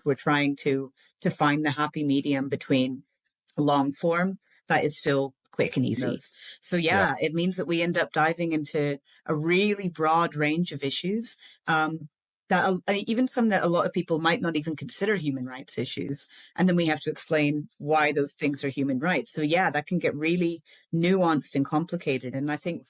We're trying to find the happy medium between long form that is still quick and easy. So Yeah. yeah, it means that we end up diving into a really broad range of issues, that even some that a lot of people might not even consider human rights issues. And then we have to explain why those things are human rights. So yeah, that can get really nuanced and complicated. And I think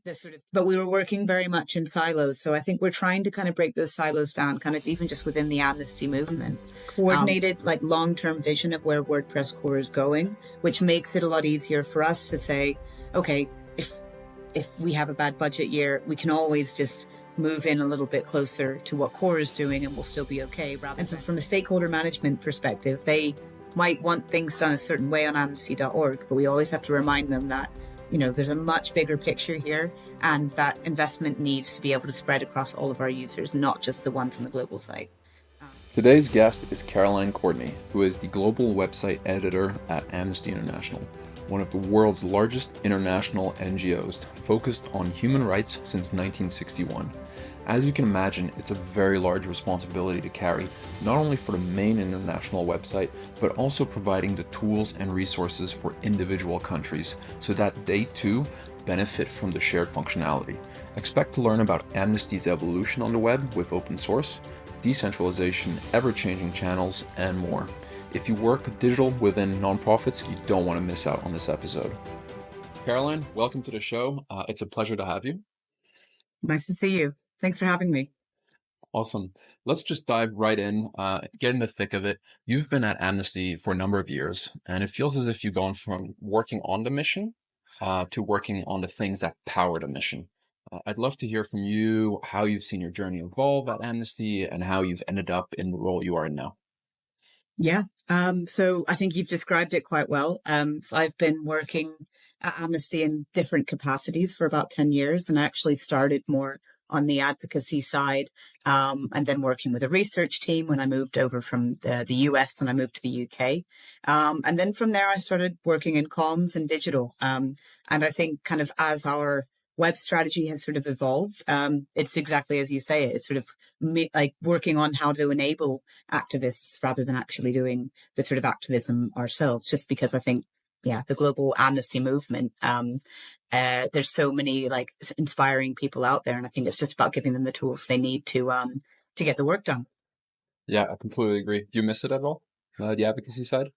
this sort of, but we were working very much in silos. So I think we're trying to kind of break those silos down, kind of even just within the Amnesty movement. Coordinated, like long-term vision of where WordPress core is going, which makes it a lot easier for us to say, okay, if we have a bad budget year, we can always just move in a little bit closer to what core is doing and we'll still be okay. And so from a stakeholder management perspective, they might want things done a certain way on amnesty.org, but we always have to remind them that, there's a much bigger picture here, and that investment needs to be able to spread across all of our users, not just the ones on the global site. Today's guest is Caroline Courtney, who is the global website editor at Amnesty International, one of the world's largest international NGOs focused on human rights since 1961. As you can imagine, it's a very large responsibility to carry, not only for the main international website, but also providing the tools and resources for individual countries so that they too benefit from the shared functionality. Expect to learn about Amnesty's evolution on the web with open source, decentralization, ever-changing channels, and more. If you work digital within nonprofits, you don't want to miss out on this episode. Caroline, welcome to the show. It's a pleasure to have you. Nice to see you. Thanks for having me. Awesome. Let's just dive right in, get in the thick of it. You've been at Amnesty for a number of years, and it feels as if you've gone from working on the mission to working on the things that power the mission. I'd love to hear from you how you've seen your journey evolve at Amnesty and how you've ended up in the role you are in now. Yeah. So I think you've described it quite well. So I've been working at Amnesty in different capacities for about 10 years, and I actually started more on the advocacy side, and then working with a research team when I moved over from the US and I moved to the UK. And then from there, I started working in comms and digital. And I think kind of as our web strategy has sort of evolved, it's exactly as you say, it's sort of like working on how to enable activists rather than actually doing the sort of activism ourselves, just because I think, yeah, the global amnesty movement, there's so many like inspiring people out there, and I think it's just about giving them the tools they need to get the work done. Yeah, I completely agree. Do you miss it at all? The advocacy side?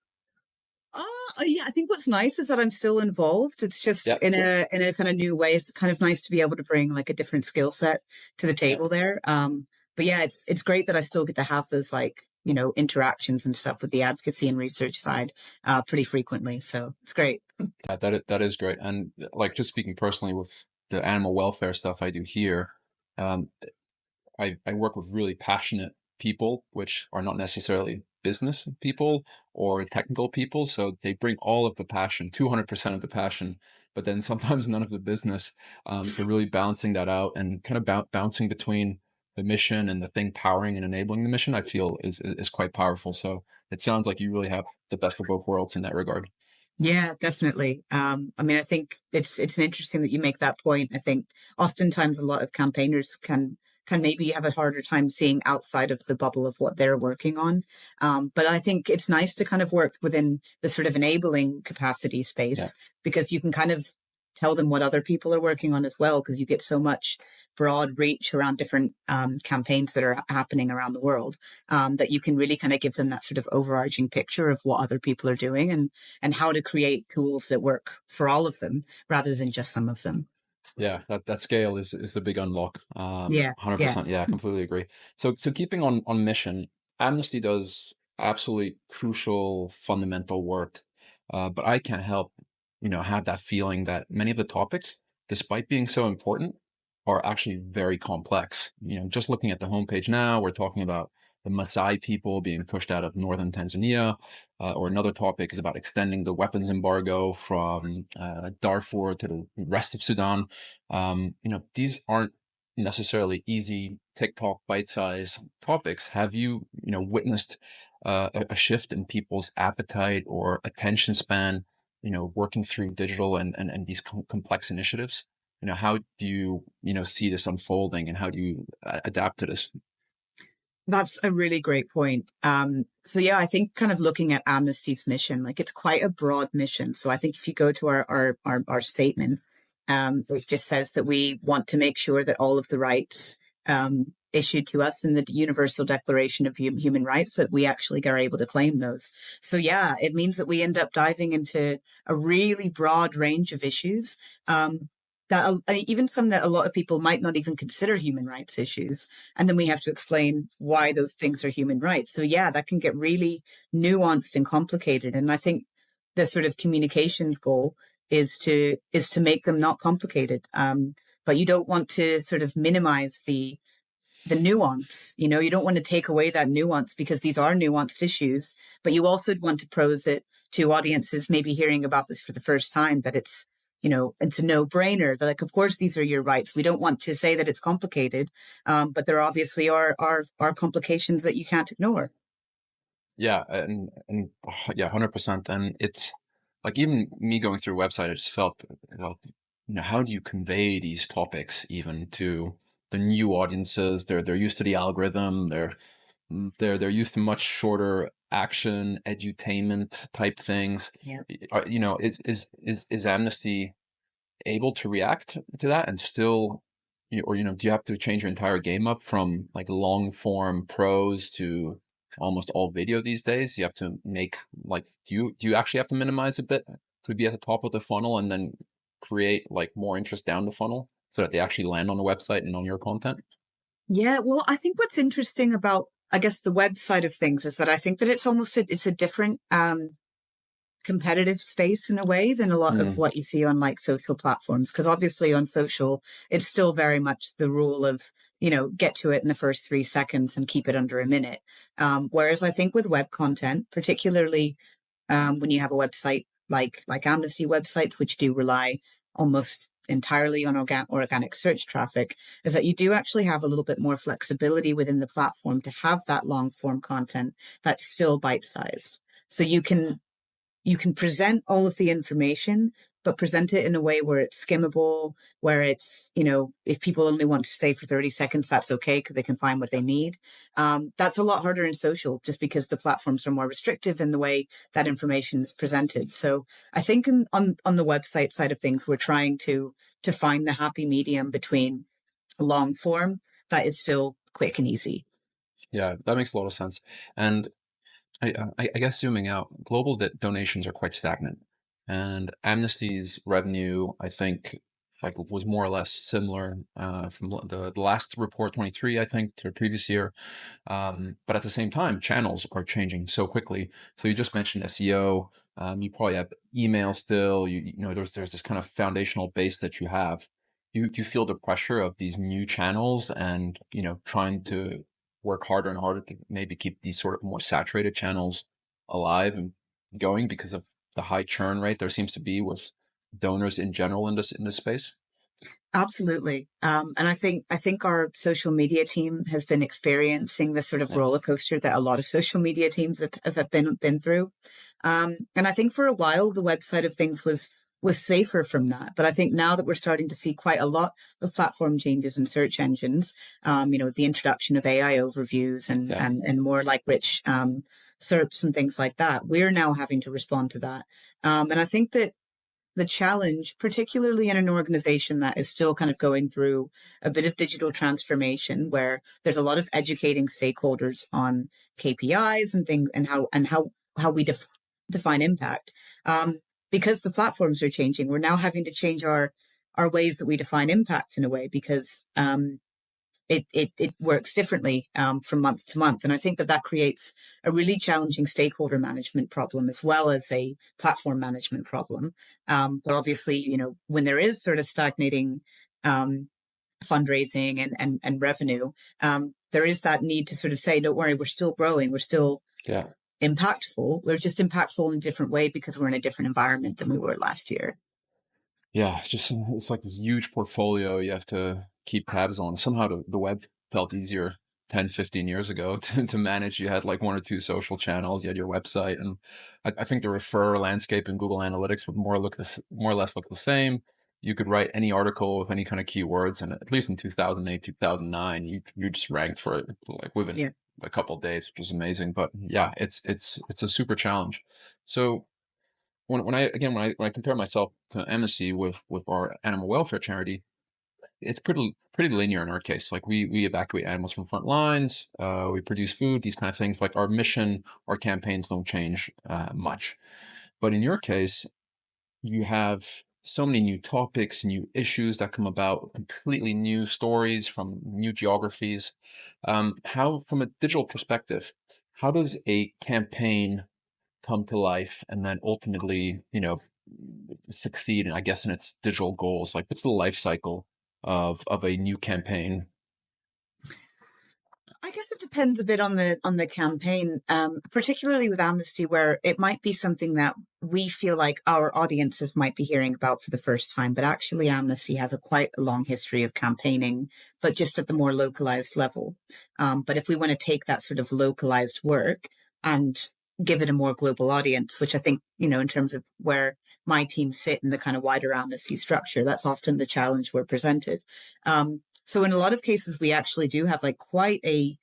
Yeah, I think what's nice is that I'm still involved. It's just in a kind of new way. It's kind of nice to be able to bring like a different skill set to the table there. But yeah, it's great that I still get to have those like, interactions and stuff with the advocacy and research side pretty frequently. So it's great. That is great. And like just speaking personally with the animal welfare stuff I do here, I work with really passionate people, which are not necessarily business people or technical people. So they bring all of the passion, 200% of the passion, but then sometimes none of the business. So really balancing that out and kind of bouncing between the mission and the thing powering and enabling the mission, I feel is quite powerful. So it sounds like you really have the best of both worlds in that regard. Yeah, definitely. I mean, I think it's interesting that you make that point. I think oftentimes a lot of campaigners can maybe have a harder time seeing outside of the bubble of what they're working on. But I think it's nice to kind of work within the sort of enabling capacity space, because you can kind of tell them what other people are working on as well, because you get so much broad reach around different campaigns that are happening around the world, that you can really kind of give them that sort of overarching picture of what other people are doing and how to create tools that work for all of them rather than just some of them. Yeah, that scale is the big unlock. Yeah, 100%. Yeah, I completely agree. So keeping on mission, Amnesty does absolutely crucial, fundamental work. But I can't help, have that feeling that many of the topics, despite being so important, are actually very complex. Just looking at the homepage now, we're talking about the Maasai people being pushed out of northern Tanzania, or another topic is about extending the weapons embargo from Darfur to the rest of Sudan. These aren't necessarily easy TikTok bite-sized topics. Have you, witnessed a shift in people's appetite or attention span, working through digital and these complex initiatives? How do you, see this unfolding and how do you adapt to this? That's a really great point. So yeah, I think kind of looking at Amnesty's mission, like it's quite a broad mission. So I think if you go to our statement, it just says that we want to make sure that all of the rights issued to us in the Universal Declaration of Human Rights, that we actually are able to claim those. So yeah, it means that we end up diving into a really broad range of issues. That even some that a lot of people might not even consider human rights issues, and then we have to explain why those things are human rights. So yeah, that can get really nuanced and complicated. And I think the sort of communications goal is to make them not complicated. But you don't want to sort of minimize the nuance. You don't want to take away that nuance because these are nuanced issues, but you also want to pose it to audiences maybe hearing about this for the first time, that it's a no-brainer. Like, of course, these are your rights. We don't want to say that it's complicated, but there obviously are complications that you can't ignore. Yeah, and yeah, 100%. And it's like, even me going through a website, I just felt, how do you convey these topics even to the new audiences? They're used to the algorithm. They're used to much shorter action, edutainment type things. Yeah. Is Amnesty able to react to that and still, or do you have to change your entire game up from like long form prose to almost all video these days? You have to make, like, do you actually have to minimize a bit to be at the top of the funnel and then create like more interest down the funnel so that they actually land on the website and on your content? Yeah, well, I think what's interesting about, I guess, the web side of things is that I think that it's a different competitive space in a way than a lot of what you see on like social platforms. Because obviously on social, it's still very much the rule of, get to it in the first 3 seconds and keep it under a minute. Whereas I think with web content, particularly when you have a website like Amnesty websites, which do rely almost entirely on organic search traffic, is that you do actually have a little bit more flexibility within the platform to have that long form content that's still bite sized. So you can present all of the information, but present it in a way where it's skimmable, where it's, if people only want to stay for 30 seconds, that's okay because they can find what they need. That's a lot harder in social just because the platforms are more restrictive in the way that information is presented. So I think on the website side of things, we're trying to find the happy medium between long form that is still quick and easy. Yeah, that makes a lot of sense. And I guess zooming out, global donations are quite stagnant, and Amnesty's revenue, I think, like, was more or less similar from the last report, 23, I think, to the previous year. But at the same time, channels are changing so quickly. So you just mentioned SEO. You probably have email still. There's this kind of foundational base that you have. Do you feel the pressure of these new channels and trying to work harder and harder to maybe keep these sort of more saturated channels alive and going because of the high churn rate there seems to be with donors in general in this space? Absolutely. And I think our social media team has been experiencing this sort of Yeah. roller coaster that a lot of social media teams have been through. And I think for a while the website of things was safer from that. But I think now that we're starting to see quite a lot of platform changes in search engines, the introduction of AI overviews and Yeah. and more like rich SERPs and things like that, we're now having to respond to that. And I think that the challenge, particularly in an organization that is still kind of going through a bit of digital transformation, where there's a lot of educating stakeholders on KPIs and things, and how we define impact. Because the platforms are changing, we're now having to change our ways that we define impact in a way, because it works differently from month to month. And I think that creates a really challenging stakeholder management problem as well as a platform management problem. But obviously, when there is sort of stagnating fundraising and revenue, there is that need to sort of say, don't worry, we're still growing, we're still Yeah. impactful. We're just impactful in a different way because we're in a different environment than we were last year. Yeah, it's like this huge portfolio you have to keep tabs on. Somehow the web felt easier 10, 15 years ago to manage. You had like one or two social channels, you had your website, and I think the referrer landscape in Google Analytics would more or less look the same. You could write any article with any kind of keywords, and at least in 2008, 2009, you just ranked for it like within Yeah. a couple of days, which is amazing. But yeah, it's a super challenge. So when I compare myself to Amnesty with our animal welfare charity, it's pretty linear in our case. Like we evacuate animals from front lines, we produce food, these kind of things. Like our mission, our campaigns don't change much. But in your case, you have so many new topics, new issues that come about, completely new stories from new geographies. How, from a digital perspective, how does a campaign come to life and then ultimately, succeed, I guess, in its digital goals? Like, what's the life cycle of a new campaign? I guess it depends a bit on the campaign, particularly with Amnesty, where it might be something that we feel like our audiences might be hearing about for the first time. But actually, Amnesty has a quite a long history of campaigning, but just at the more localized level. But if we want to take that sort of localized work and give it a more global audience, which I think, in terms of where my team sit in the kind of wider Amnesty structure, that's often the challenge we're presented. So in a lot of cases, we actually do have like quite a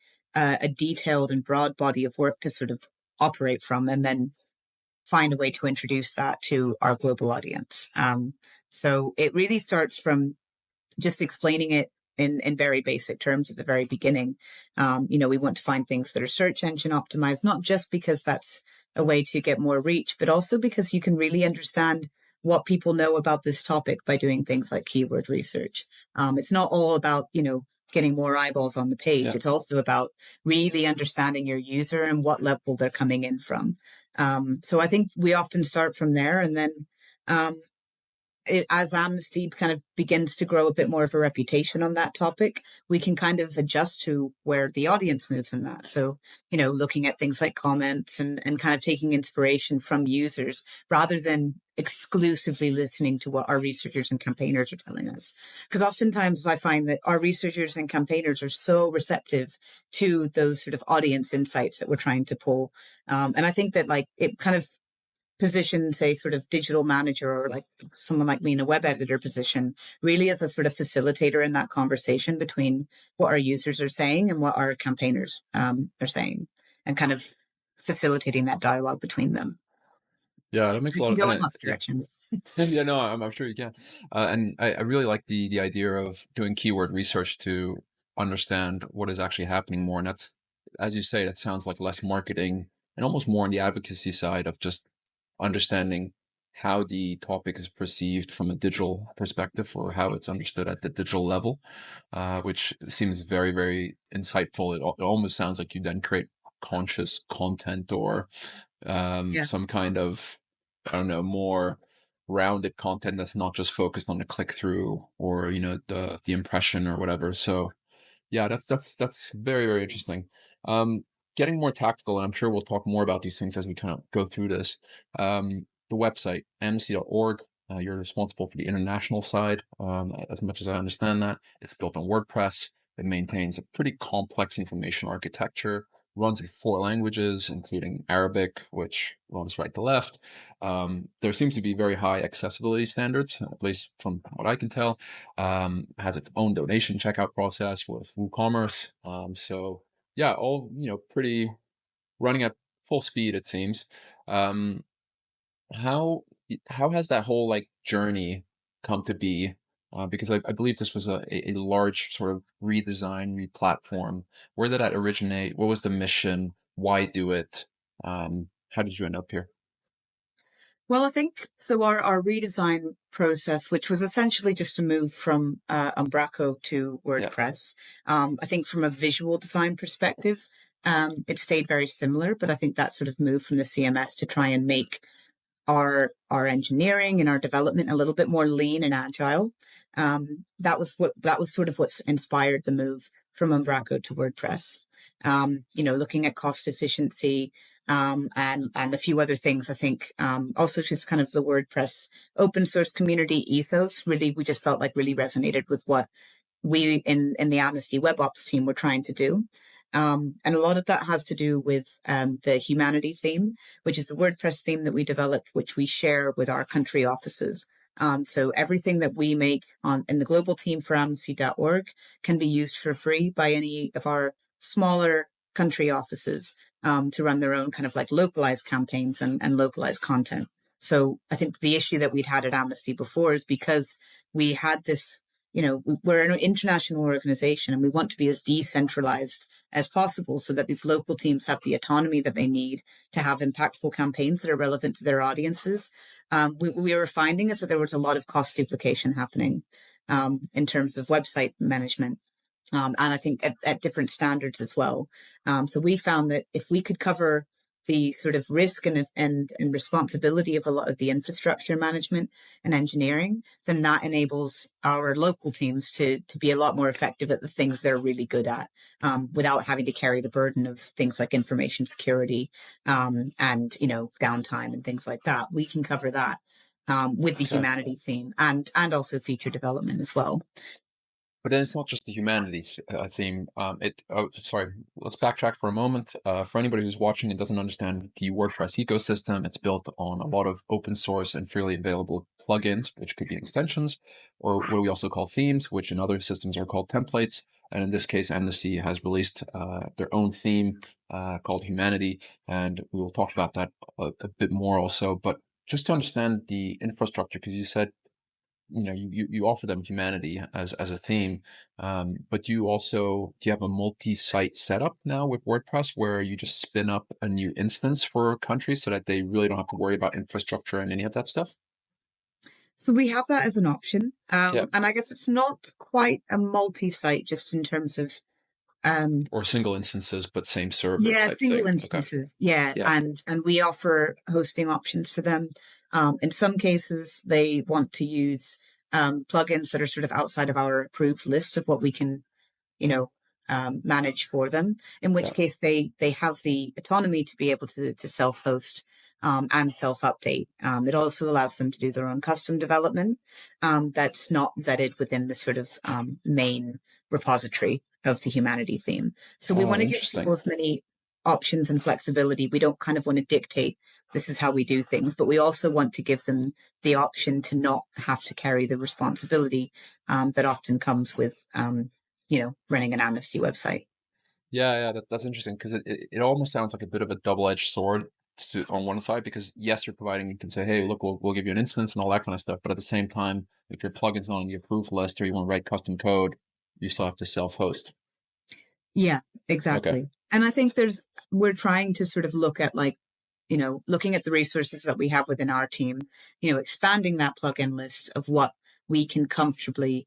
detailed and broad body of work to sort of operate from, and then find a way to introduce that to our global audience. So it really starts from just explaining it in very basic terms at the very beginning. We want to find things that are search engine optimized, not just because that's a way to get more reach, but also because you can really understand what people know about this topic by doing things like keyword research. It's not all about, getting more eyeballs on the page. Yeah. It's also about really understanding your user and what level they're coming in from. So I think we often start from there, and then um, as Amnesty kind of begins to grow a bit more of a reputation on that topic, we can kind of adjust to where the audience moves in that. So, looking at things like comments and kind of taking inspiration from users rather than exclusively listening to what our researchers and campaigners are telling us. Because oftentimes I find that our researchers and campaigners are so receptive to those sort of audience insights that we're trying to pull. And I think that like it kind of position, say, sort of digital manager or like someone like me in a web editor position, really as a sort of facilitator in that conversation between what our users are saying and what our campaigners are saying, and kind of facilitating that dialogue between them. Yeah, that makes a We lot can of, go and in lots of yeah. directions. Yeah, no, I'm sure you can. And I really like the idea of doing keyword research to understand what is actually happening more. And that's, as you say, that sounds like less marketing and almost more on the advocacy side of just understanding how the topic is perceived from a digital perspective, or how it's understood at the digital level, which seems very, very insightful. It almost sounds like you then create conscious content, or Yeah. some kind of, I don't know, more rounded content that's not just focused on the click through, or the impression or whatever. So yeah, that's very, very interesting. Um, Getting more tactical, and I'm sure we'll talk more about these things as we kind of go through this. The website, amnesty.org, you're responsible for the international side. As much as I understand that, it's built on WordPress. It maintains a pretty complex information architecture, runs in 4 languages, including Arabic, which runs right to left. There seems to be very high accessibility standards, at least from what I can tell. Has its own donation checkout process with WooCommerce. So yeah, all, pretty running at full speed, it seems. Um, how how has that whole like journey come to be? Because I believe this was a large sort of redesign, replatform. Where did that originate? What was the mission? Why do it? How did you end up here? Well, I think so. Our redesign process, which was essentially just to move from Umbraco to Yeah. WordPress, I think from a visual design perspective, it stayed very similar. But I think that sort of move from the CMS to try and make our engineering and our development a little bit more lean and agile. That was sort of what's inspired the move from Umbraco to WordPress. Looking at cost efficiency, and a few other things. I think also just kind of the WordPress open source community ethos. Really, we just felt like really resonated with what we in the Amnesty Web Ops team were trying to do. And a lot of that has to do with the humanity theme, which is the WordPress theme that we developed, which we share with our country offices. So everything that we make in the global team for amnesty.org can be used for free by any of our smaller country offices to run their own kind of like localized campaigns and localized content. So I think the issue that we'd had at Amnesty before is because we had this, we're an international organization and we want to be as decentralized as possible so that these local teams have the autonomy that they need to have impactful campaigns that are relevant to their audiences. We were finding is that there was a lot of cost duplication happening in terms of website management. And I think at different standards as well. So we found that if we could cover the sort of risk and responsibility of a lot of the infrastructure management and engineering, then that enables our local teams to be a lot more effective at the things they're really good at, without having to carry the burden of things like information security and downtime and things like that. We can cover that with the humanity theme and also feature development as well. But then it's not just the humanity theme. Sorry, let's backtrack for a moment. For anybody who's watching and doesn't understand the WordPress ecosystem, it's built on a lot of open source and freely available plugins, which could be extensions, or what we also call themes, which in other systems are called templates. And in this case, Amnesty has released their own theme called Humanity, and we will talk about that a bit more also. But just to understand the infrastructure, because you said, you offer them humanity as a theme, but do you have a multi-site setup now with WordPress where you just spin up a new instance for countries so that they really don't have to worry about infrastructure and any of that stuff? So we have that as an option. And I guess it's not quite a multi-site just in terms of or single instances, but same server type single thing. instances. Okay. Yeah. And we offer hosting options for them. In some cases, they want to use plugins that are sort of outside of our approved list of what we can, manage for them, in which case they have the autonomy to be able to self-host and self-update. It also allows them to do their own custom development that's not vetted within the sort of main repository of the humanity theme. So we want to give people as many options and flexibility. We don't kind of want to dictate this is how we do things, but we also want to give them the option to not have to carry the responsibility that often comes with running an Amnesty website. Yeah, that's interesting because it almost sounds like a bit of a double-edged sword on one side, because yes, you can say, hey, look, we'll give you an instance and all that kind of stuff. But at the same time, if your plugin's not on the approved list or you want to write custom code, you still have to self-host. Yeah, exactly. Okay. And I think we're trying to sort of look at looking at the resources that we have within our team, expanding that plugin list of what we can comfortably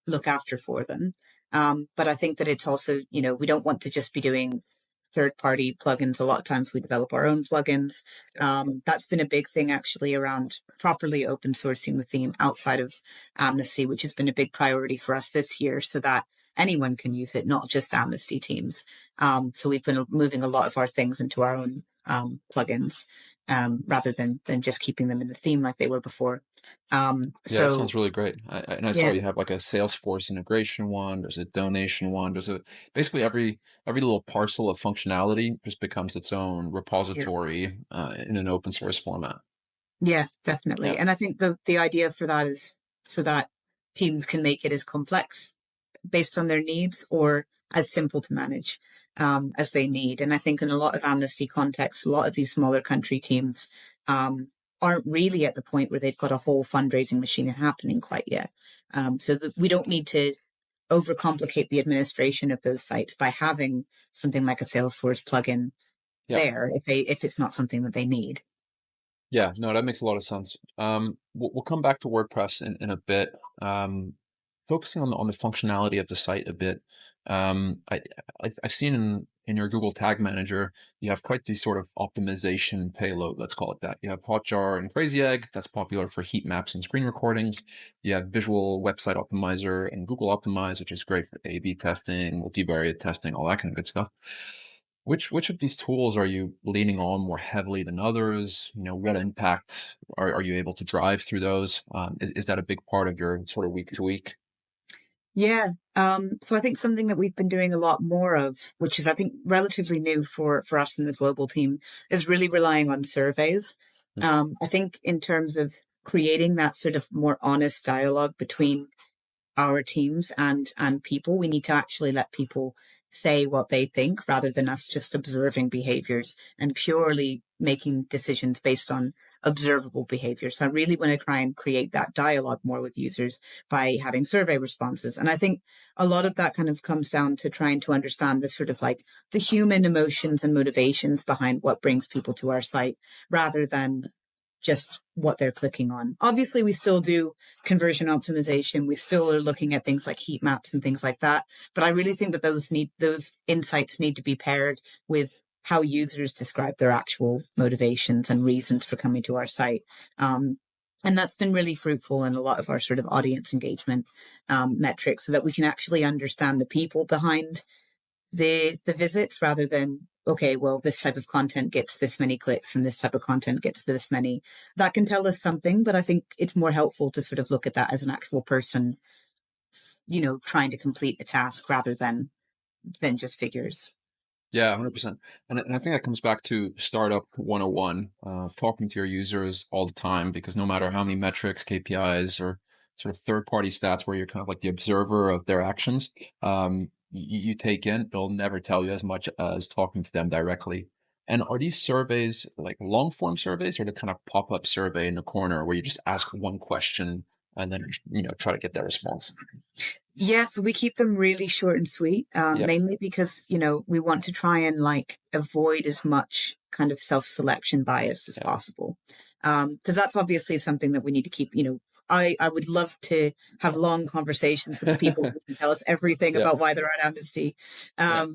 look after for them. But I think that it's also, we don't want to just be doing third-party plugins. A lot of times we develop our own plugins. That's been a big thing actually around properly open sourcing the theme outside of Amnesty, which has been a big priority for us this year, so that anyone can use it, not just Amnesty teams. So we've been moving a lot of our things into our own plugins rather than just keeping them in the theme like they were before. That sounds really great. I saw you have like a Salesforce integration one. There's a donation one. There's basically every little parcel of functionality just becomes its own repository in an open source format. Yeah, definitely. Yeah. And I think the idea for that is so that teams can make it as complex based on their needs or as simple to manage as they need. And I think in a lot of Amnesty contexts, a lot of these smaller country teams aren't really at the point where they've got a whole fundraising machine happening quite yet. So that we don't need to overcomplicate the administration of those sites by having something like a Salesforce plugin there if it's not something that they need. Yeah, no, that makes a lot of sense. We'll come back to WordPress in a bit. Focusing on the functionality of the site a bit. I've seen in your Google Tag Manager, you have quite the sort of optimization payload, let's call it that. You have Hotjar and Crazy Egg, that's popular for heat maps and screen recordings. You have Visual Website Optimizer and Google Optimize, which is great for A/B testing, multivariate testing, all that kind of good stuff. Which of these tools are you leaning on more heavily than others? What impact are you able to drive through those? Is that a big part of your sort of week to week? Yeah. So I think something that we've been doing a lot more of, which is I think relatively new for us in the global team, is really relying on surveys. I think in terms of creating that sort of more honest dialogue between our teams and people, we need to actually let people say what they think rather than us just observing behaviors and purely making decisions based on observable behavior. So I really want to try and create that dialogue more with users by having survey responses. And I think a lot of that kind of comes down to trying to understand the sort of like the human emotions and motivations behind what brings people to our site rather than just what they're clicking on. Obviously, we still do conversion optimization. We still are looking at things like heat maps and things like that. But I really think that those insights need to be paired with how users describe their actual motivations and reasons for coming to our site. And that's been really fruitful in a lot of our sort of audience engagement metrics, so that we can actually understand the people behind the visits rather than, okay, well, this type of content gets this many clicks and this type of content gets this many. That can tell us something, but I think it's more helpful to sort of look at that as an actual person, trying to complete a task rather than just figures. Yeah, 100%. And I think that comes back to Startup 101, talking to your users all the time, because no matter how many metrics, KPIs, or sort of third-party stats where you're kind of like the observer of their actions, you take in, they'll never tell you as much as talking to them directly. And are these surveys like long-form surveys, or the kind of pop-up survey in the corner where you just ask one question and then, try to get their response? Yeah, so we keep them really short and sweet, Yeah, mainly because, we want to try and like avoid as much kind of self-selection bias as yeah, possible. Because that's obviously something that we need to keep, I would love to have long conversations with the people who can tell us everything yeah, about why they're on Amnesty. yeah,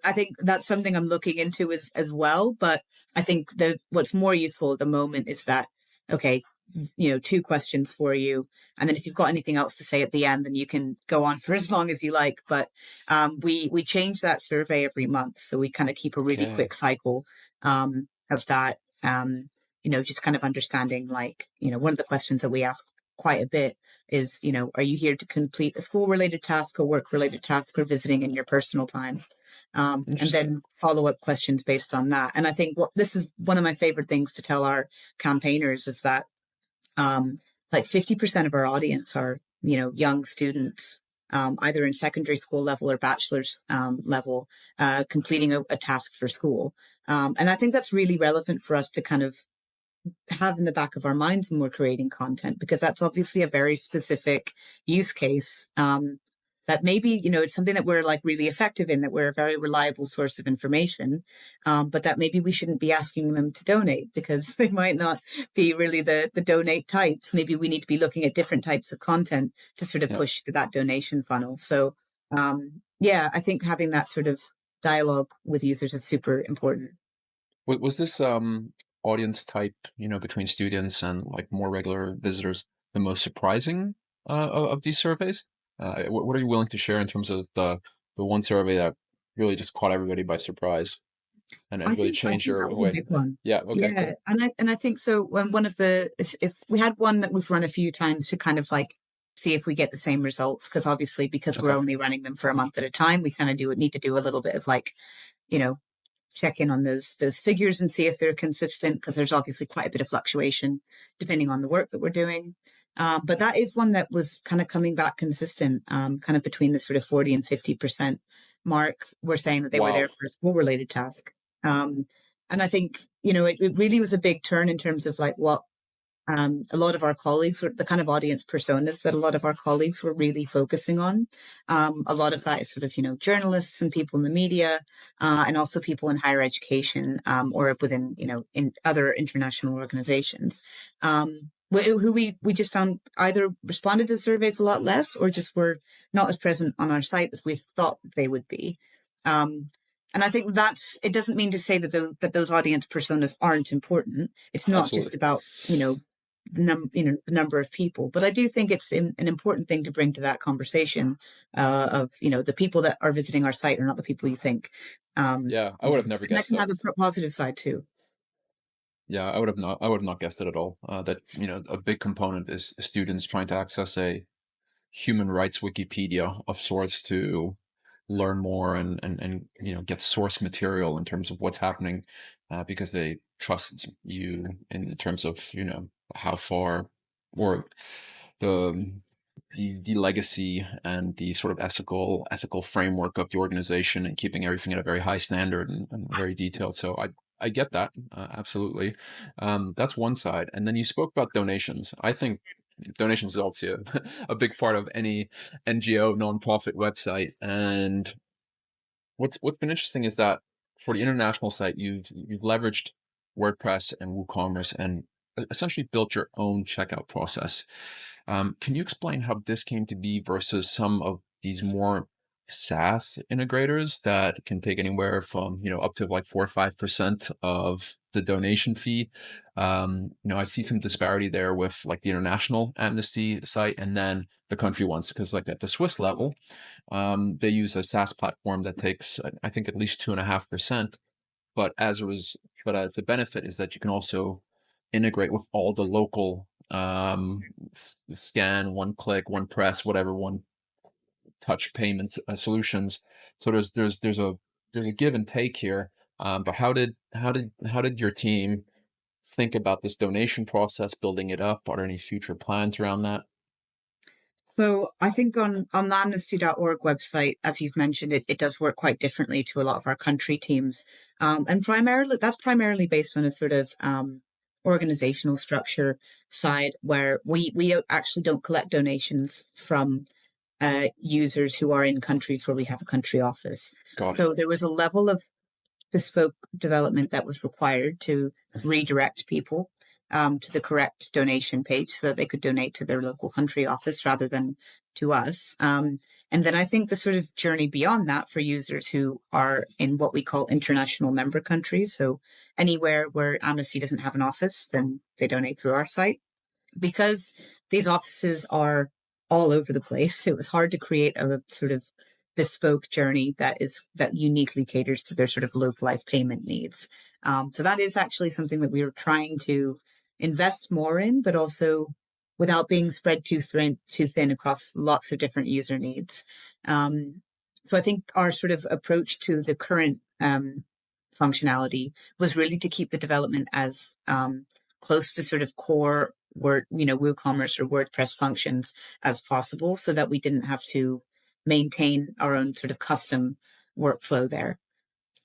I think that's something I'm looking into as well. But I think that what's more useful at the moment is that, okay, two questions for you, and then if you've got anything else to say at the end, then you can go on for as long as you like. But we change that survey every month, so we kind of keep a really okay, quick cycle of that. Just kind of understanding, like, one of the questions that we ask quite a bit is, are you here to complete a school-related task or work-related task or visiting in your personal time? And interesting. then follow-up questions based on that. And I think this is one of my favorite things to tell our campaigners is that like 50% of our audience are, young students, either in secondary school level or bachelor's level, completing a task for school. And I think that's really relevant for us to kind of have in the back of our minds when we're creating content, because that's obviously a very specific use case. That maybe, it's something that we're like really effective in, that we're a very reliable source of information, but that maybe we shouldn't be asking them to donate because they might not be really the donate types. Maybe we need to be looking at different types of content to sort of Yeah. push to that donation funnel. So, yeah, I think having that sort of dialogue with users is super important. Was this audience type, between students and like more regular visitors, the most surprising of these surveys? What are you willing to share in terms of the one survey that really just caught everybody by surprise and I really think I changed think your that was a way? big one. Yeah. Okay. Yeah, Cool. and I think so. When one of the if we had one that we've run a few times to kind of like see if we get the same results, because obviously because we're Okay. only running them for a month at a time, we kind of need to do a little bit of like, you know check in on those figures and see if they're consistent, because there's obviously quite a bit of fluctuation depending on the work that we're doing. But that is one that was kind of coming back consistent, kind of between the sort of 40 and 50% mark. We're saying that they were there Wow. for a school related task. Um, and I think, it really was a big turn in terms of like what a lot of our colleagues were, the kind of audience personas that a lot of our colleagues were really focusing on. A lot of that is sort of, journalists and people in the media, and also people in higher education, or within, in other international organizations, who we just found either responded to surveys a lot less or just were not as present on our site as we thought they would be. Um, and I think it doesn't mean to say that those audience personas aren't important. It's not just Absolutely. about, the number of people, but I do think it's an important thing to bring to that conversation, of, the people that are visiting our site are not the people you think. Yeah. I would have never And that guessed can that. have a positive side too. Yeah. I would have not guessed it at all. That, a big component is students trying to access a human rights Wikipedia of sorts to learn more and get source material in terms of what's happening, because they trust you in terms of how far or the the legacy and the sort of ethical framework of the organization and keeping everything at a very high standard and very detailed. So I get that, absolutely. That's one side. And then you spoke about donations. I think donations is obviously a big part of any NGO nonprofit website. And what's been interesting is that for the international site, you've leveraged WordPress and WooCommerce and essentially built your own checkout process. Can you explain how this came to be versus some of these more SaaS integrators that can take anywhere from, up to like 4 or 5% of the donation fee? I see some disparity there with like the international Amnesty site and then the country ones, because like at the Swiss level, they use a SaaS platform that takes, I think, at least 2.5%. But the benefit is that you can also integrate with all the local scan, one click, one press, whatever, one touch payments solutions. So there's a give and take here. But how did your team think about this donation process, building it up? Are there any future plans around that? So I think on the amnesty.org website, as you've mentioned, it does work quite differently to a lot of our country teams. And that's primarily based on a sort of organizational structure side where we actually don't collect donations from users who are in countries where we have a country office. Got it. So there was a level of bespoke development that was required to redirect people to the correct donation page so that they could donate to their local country office rather than to us. And then I think the sort of journey beyond that for users who are in what we call international member countries, so anywhere where Amnesty doesn't have an office, then they donate through our site. Because these offices are all over the place, it was hard to create a sort of bespoke journey that uniquely caters to their sort of localized payment needs. So that is actually something that we were trying to invest more in, but also without being spread too thin across lots of different user needs. So I think our sort of approach to the current functionality was really to keep the development as close to sort of core WooCommerce or WordPress functions as possible, so that we didn't have to maintain our own sort of custom workflow there.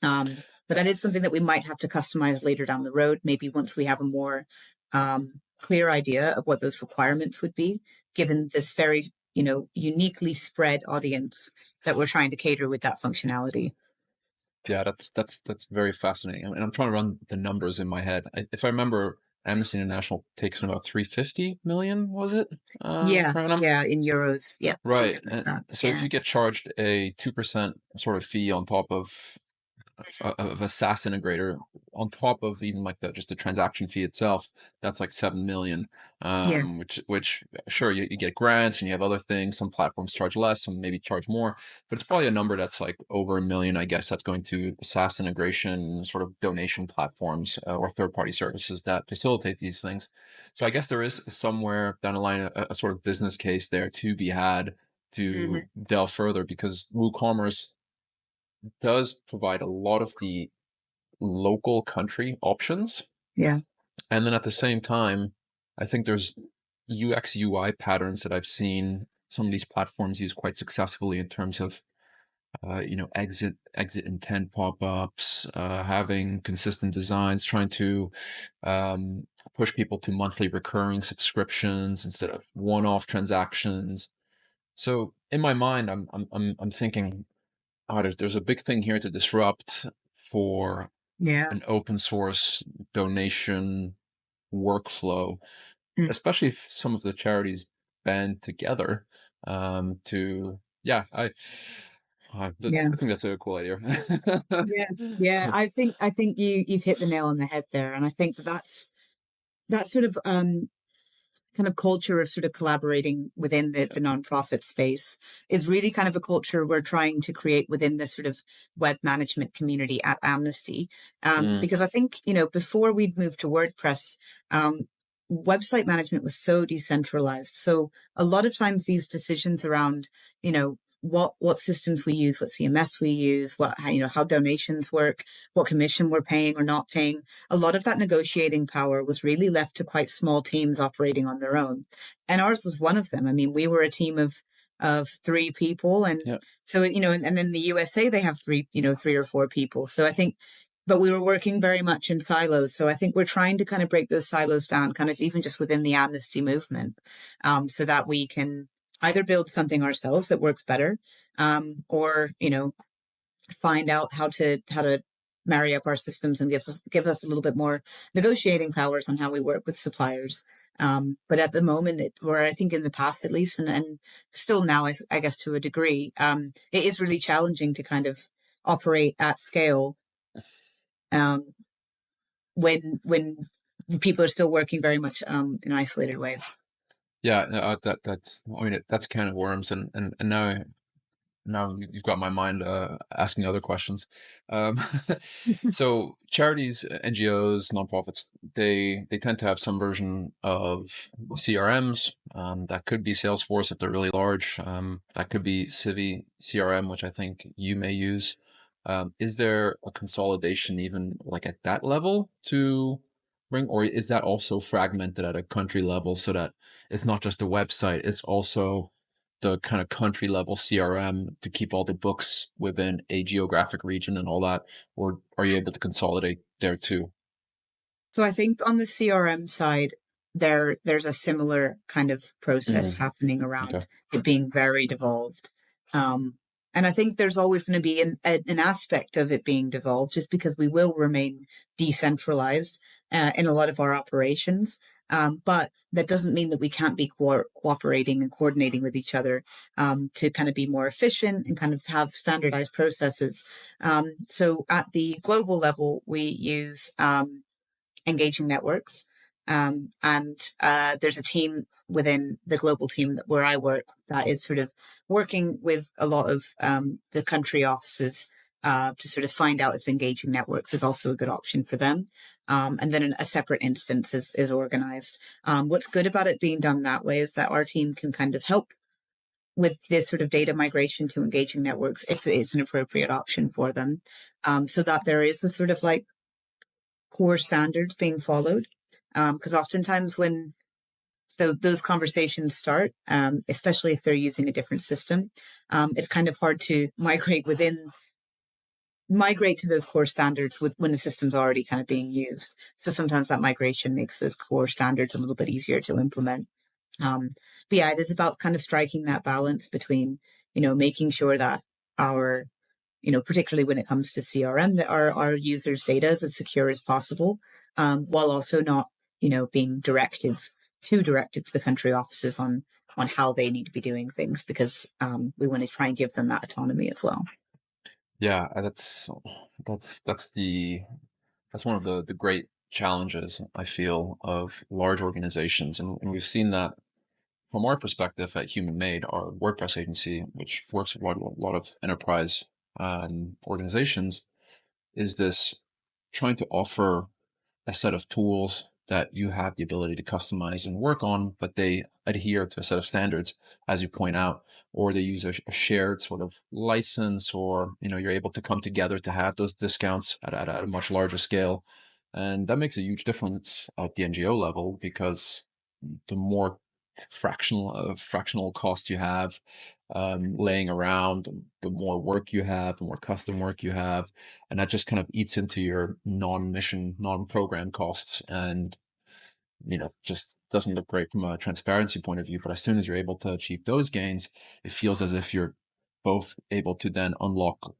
But that is something that we might have to customize later down the road, maybe once we have a more clear idea of what those requirements would be, given this very, uniquely spread audience that we're trying to cater with that functionality. Yeah, that's very fascinating. And I'm trying to run the numbers in my head. If I remember, Amnesty International takes in about 350 million, was it? Yeah, Per annum? yeah, in euros, yeah, Right. something like And that. so if Yeah, you get charged a 2% sort of fee on top of a SaaS integrator, on top of even like just the transaction fee itself, that's like 7 million. yeah, Which sure, you get grants and you have other things. Some platforms charge less, some maybe charge more, but it's probably a number that's like over 1 million, I guess, that's going to SaaS integration sort of donation platforms or third-party services that facilitate these things. So I guess there is somewhere down the line a sort of business case there to be had to hmm, delve further, because WooCommerce does provide a lot of the local country options. yeah, And then at the same time, I think there's UX UI patterns that I've seen some of these platforms use quite successfully in terms of exit intent pop-ups, having consistent designs, trying to push people to monthly recurring subscriptions instead of one-off transactions. So in my mind, I'm thinking, there's a big thing here to disrupt for yeah. an open source donation workflow, Mm. especially if some of the charities band together to, yeah, I Yeah. think that's a cool idea. Yeah, yeah. I think you've hit the nail on the head there, and I think that's that sort of kind of culture of sort of collaborating within the nonprofit space is really kind of a culture we're trying to create within this sort of web management community at Amnesty. Mm, Because I think, before we'd moved to WordPress, website management was so decentralized. So a lot of times these decisions around, what systems we use, what CMS we use, how donations work, what commission we're paying or not paying. A lot of that negotiating power was really left to quite small teams operating on their own, and ours was one of them. I mean, we were a team of 3 people, and Yeah. so and then the USA they have 3 or 4 people. So I think, but we were working very much in silos. So I think we're trying to kind of break those silos down, kind of even just within the Amnesty movement, so that we can either build something ourselves that works better, or find out how to marry up our systems and give us a little bit more negotiating powers on how we work with suppliers. But at the moment, or I think in the past at least, and still now, I guess to a degree, it is really challenging to kind of operate at scale, when people are still working very much in isolated ways. Yeah, that's I mean that's kind of worms, and now you've got my mind asking other questions. Um, so charities, NGOs, nonprofits, they tend to have some version of CRMs. That could be Salesforce if they're really large. That could be Civi CRM, which I think you may use. Is there a consolidation even like at that level to bring, or is that also fragmented at a country level so that it's not just a website, it's also the kind of country level CRM to keep all the books within a geographic region and all that? Or are you able to consolidate there too? So I think on the CRM side, there's a similar kind of process Mm, happening okay. around it being very devolved. Um, and I think there's always going to be an aspect of it being devolved, just because we will remain decentralized in a lot of our operations. But that doesn't mean that we can't be cooperating and coordinating with each other, to kind of be more efficient and kind of have standardized processes. So at the global level, we use engaging networks. And there's a team within the global team where I work that is sort of working with a lot of the country offices, to sort of find out if engaging networks is also a good option for them. And then a separate instance is organized. What's good about it being done that way is that our team can kind of help with this sort of data migration to engaging networks if it's an appropriate option for them, so that there is a sort of like core standards being followed. Because oftentimes when those conversations start, especially if they're using a different system, it's kind of hard to migrate to those core standards when the system's already kind of being used. So sometimes that migration makes those core standards a little bit easier to implement. But yeah, it is about kind of striking that balance between, making sure that our, particularly when it comes to CRM, that our users' data is as secure as possible, while also not, being too directive to the country offices on how they need to be doing things, because we want to try and give them that autonomy as well. Yeah, that's that's one of the great challenges I feel of large organizations, and we've seen that from our perspective at Human Made, our WordPress agency, which works with a lot of enterprise organizations, is this trying to offer a set of tools that you have the ability to customize and work on, but they adhere to a set of standards, as you point out, or they use a shared sort of license, or you're able to come together to have those discounts at a much larger scale. And that makes a huge difference at the NGO level, because the more fractional costs you have laying around, the more work you have, the more custom work you have, and that just kind of eats into your non-mission, non-program costs, and just doesn't look great from a transparency point of view. But as soon as you're able to achieve those gains, it feels as if you're both able to then unlock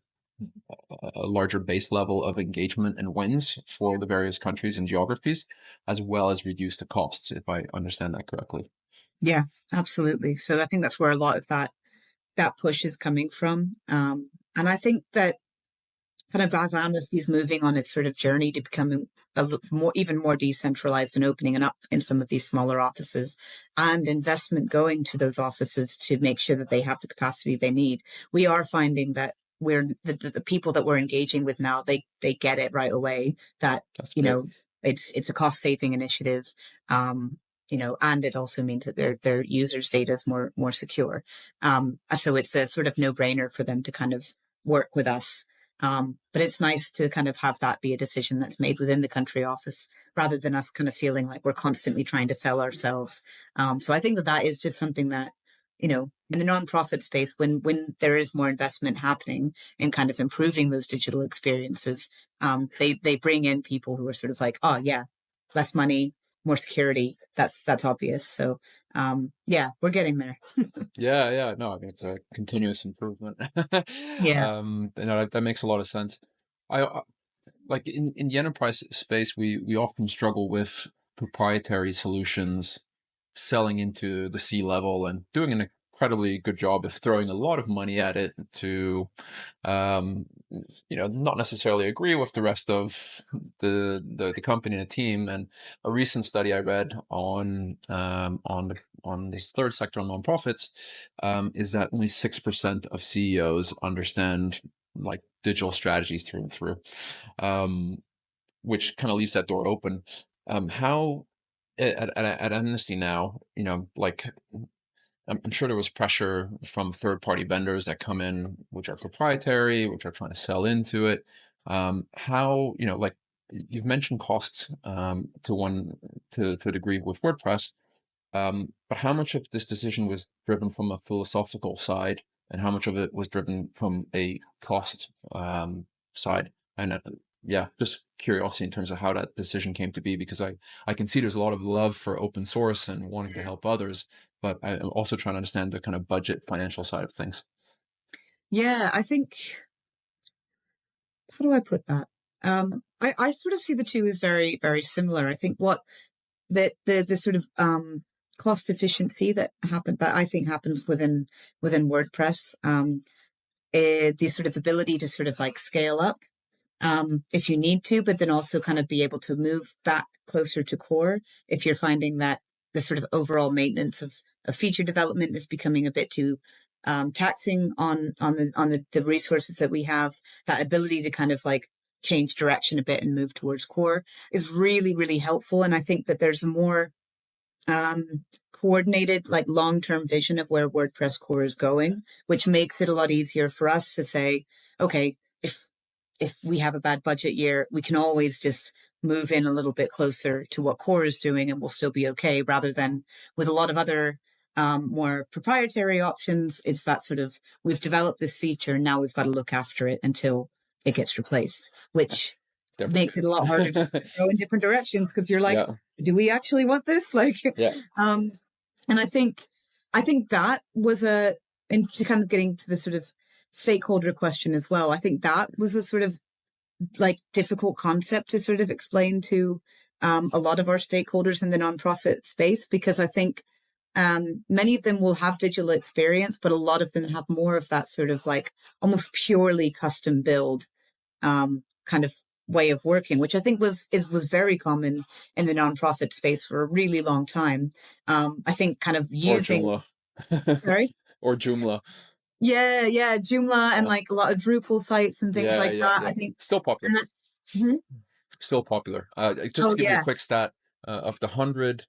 a larger base level of engagement and wins for the various countries and geographies, as well as reduce the costs, if I understand that correctly. Yeah, absolutely. So I think that's where a lot of that push is coming from. And I think that kind of as Amnesty is moving on its sort of journey to becoming even more decentralized and opening up in some of these smaller offices, and investment going to those offices to make sure that they have the capacity they need, we are finding that the people that we're engaging with now, they get it right away that, That's great. it's a cost saving initiative. and it also means that their users' data is more secure. So it's a sort of no-brainer for them to kind of work with us. But it's nice to kind of have that be a decision that's made within the country office rather than us kind of feeling like we're constantly trying to sell ourselves. So I think that is just something that, in the nonprofit space, when there is more investment happening in kind of improving those digital experiences, they bring in people who are sort of like, oh yeah, less money, more security. That's obvious. So yeah, we're getting there. Yeah. No, I mean, it's a continuous improvement. Yeah. That makes a lot of sense. I like in the enterprise space, we often struggle with proprietary solutions selling into the C-level and doing an incredibly good job of throwing a lot of money at it to not necessarily agree with the rest of the company and the team. And a recent study I read on this third sector on nonprofits is that only 6% of CEOs understand like digital strategies through and through, which kind of leaves that door open. How at Amnesty now, like I'm sure there was pressure from third-party vendors that come in, which are proprietary, which are trying to sell into it. How, like you've mentioned costs to a degree with WordPress, but how much of this decision was driven from a philosophical side, and how much of it was driven from a cost side? And yeah, just curiosity in terms of how that decision came to be, because I can see there's a lot of love for open source and wanting to help others, but I'm also trying to understand the kind of budget financial side of things. Yeah, I think, how do I put that? I sort of see the two as very, very similar. I think what the sort of cost efficiency that I think happens within WordPress, the sort of ability to sort of like scale up if you need to, but then also kind of be able to move back closer to core if you're finding that the sort of overall maintenance of feature development is becoming a bit too taxing on the resources that we have. That ability to kind of like change direction a bit and move towards core is really, really helpful. And I think that there's a more coordinated, like long-term vision of where WordPress core is going, which makes it a lot easier for us to say, okay, if we have a bad budget year, we can always just move in a little bit closer to what core is doing and we'll still be okay, rather than with a lot of other more proprietary options. It's that sort of, we've developed this feature, now we've got to look after it until it gets replaced, which makes it a lot harder to go in different directions, because you're like, Yeah. do we actually want this? Like, Yeah. And I think that was and kind of getting to the sort of stakeholder question as well. I think that was a sort of like difficult concept to sort of explain to a lot of our stakeholders in the nonprofit space, because I think many of them will have digital experience, but a lot of them have more of that sort of like almost purely custom build kind of way of working, which I think was very common in the nonprofit space for a really long time. I think kind of Or using, Joomla. sorry? Or Joomla. Yeah, Joomla and Yeah. like a lot of Drupal sites and things like that. Yeah. I think, Still popular. and Mhm. Still popular. Just Oh to give you a yeah, quick stat, of the 100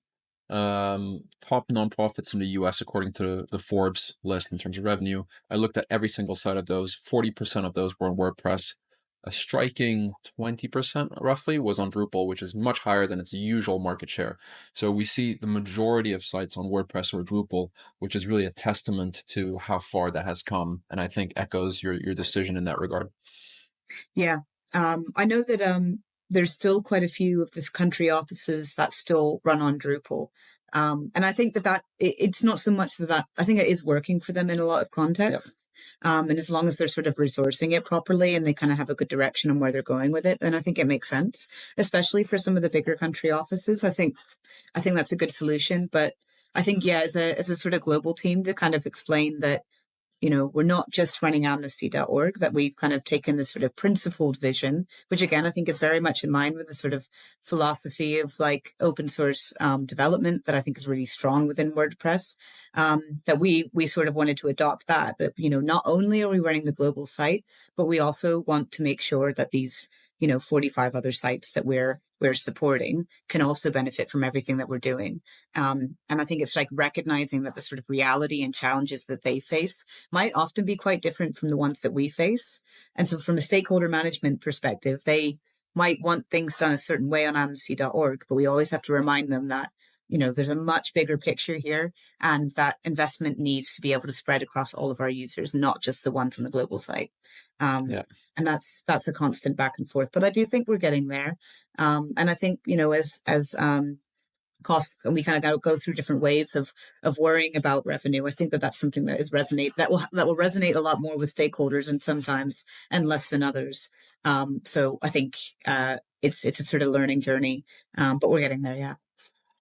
top nonprofits in the US, according to the Forbes list in terms of revenue, I looked at every single site of those. 40% of those were on WordPress. A striking 20% roughly was on Drupal, which is much higher than its usual market share. So we see the majority of sites on WordPress or Drupal, which is really a testament to how far that has come, and I think echoes your decision in that regard. yeah. I know that there's still quite a few of this country offices that still run on Drupal. And I think that it's not so much that I think it is working for them in a lot of Yep. contexts. And as long as they're sort of resourcing it properly and they kind of have a good direction on where they're going with it, then I think it makes sense, especially for some of the bigger country offices. I think that's a good solution. But I think, yeah, as a sort of global team to kind of explain that, we're not just running amnesty.org, that we've kind of taken this sort of principled vision, which again, I think is very much in line with the sort of philosophy of like open source development that I think is really strong within WordPress, that we sort of wanted to adopt that, not only are we running the global site, but we also want to make sure that these, 45 other sites that we're we're supporting can also benefit from everything that we're doing. And I think it's like recognizing that the sort of reality and challenges that they face might often be quite different from the ones that we face. And so from a stakeholder management perspective, they might want things done a certain way on amnesty.org, but we always have to remind them that, there's a much bigger picture here, and that investment needs to be able to spread across all of our users, not just the ones on the global site. Yeah. And that's a constant back and forth. But I do think we're getting there. And I think, as costs, and we kind of go through different waves of worrying about revenue. I think that that's something that will resonate a lot more with stakeholders, and sometimes and less than others. So I think it's a sort of learning journey, but we're getting there. Yeah.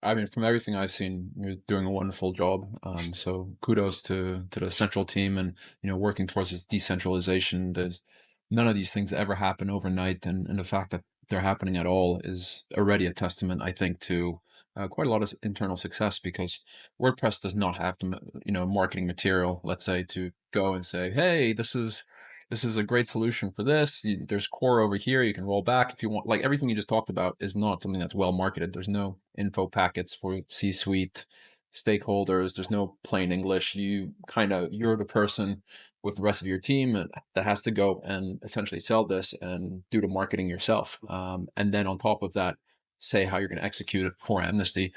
I mean, from everything I've seen, you're doing a wonderful job. So kudos to the central team, and working towards this decentralization. There's none of these things ever happen overnight, and the fact that they're happening at all is already a testament, I think, to quite a lot of internal success, because WordPress does not have the marketing material, let's say, to go and say, hey, this is a great solution for this. There's core over here. You can roll back if you want. Like, everything you just talked about is not something that's well marketed. There's no info packets for C-suite stakeholders. There's no plain English. You're the person with the rest of your team that has to go and essentially sell this and do the marketing yourself. And then on top of that, say how you're going to execute it for Amnesty.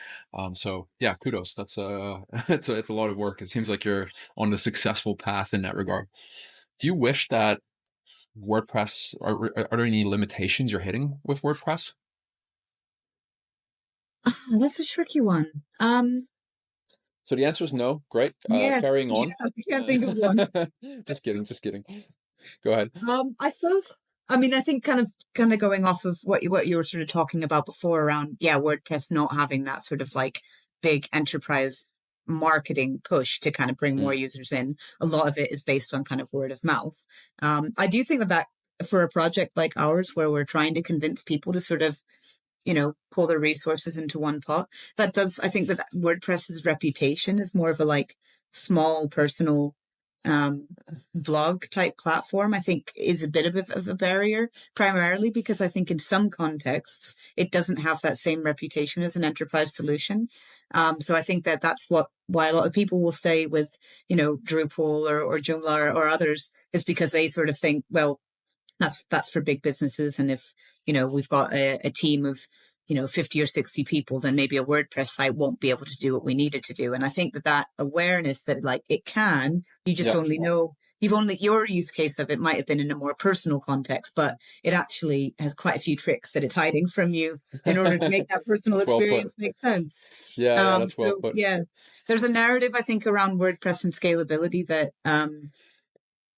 So yeah, kudos. That's it's a lot of work. It seems like you're on a successful path in that regard. Do you wish that WordPress, are there any limitations you're hitting with WordPress? That's a tricky one. So the answer is no. Great. Yeah, Carrying yeah, on. I can't think of one. Just kidding. Just kidding. Go ahead. I suppose. I mean, I think kind of going off of what you were sort of talking about before around, WordPress not having that sort of like big enterprise marketing push to kind of bring more users in. A lot of it is based on kind of word of mouth. I do think that for a project like ours, where we're trying to convince people to sort of pull their resources into one pot. That does, I think that WordPress's reputation is more of a like small personal blog type platform, I think is a bit of a barrier, primarily because I think in some contexts it doesn't have that same reputation as an enterprise solution. So I think that that's why a lot of people will stay with, Drupal or Joomla or others, is because they sort of think, well, that's for big businesses. And if, we've got a team of, 50 or 60 people, then maybe a WordPress site won't be able to do what we need it to do. And I think that awareness that like it can, you just only know, your use case of it might have been in a more personal context, but it actually has quite a few tricks that it's hiding from you in order to make that personal experience make sense. Yeah, that's well put. Yeah, there's a narrative, I think, around WordPress and scalability that,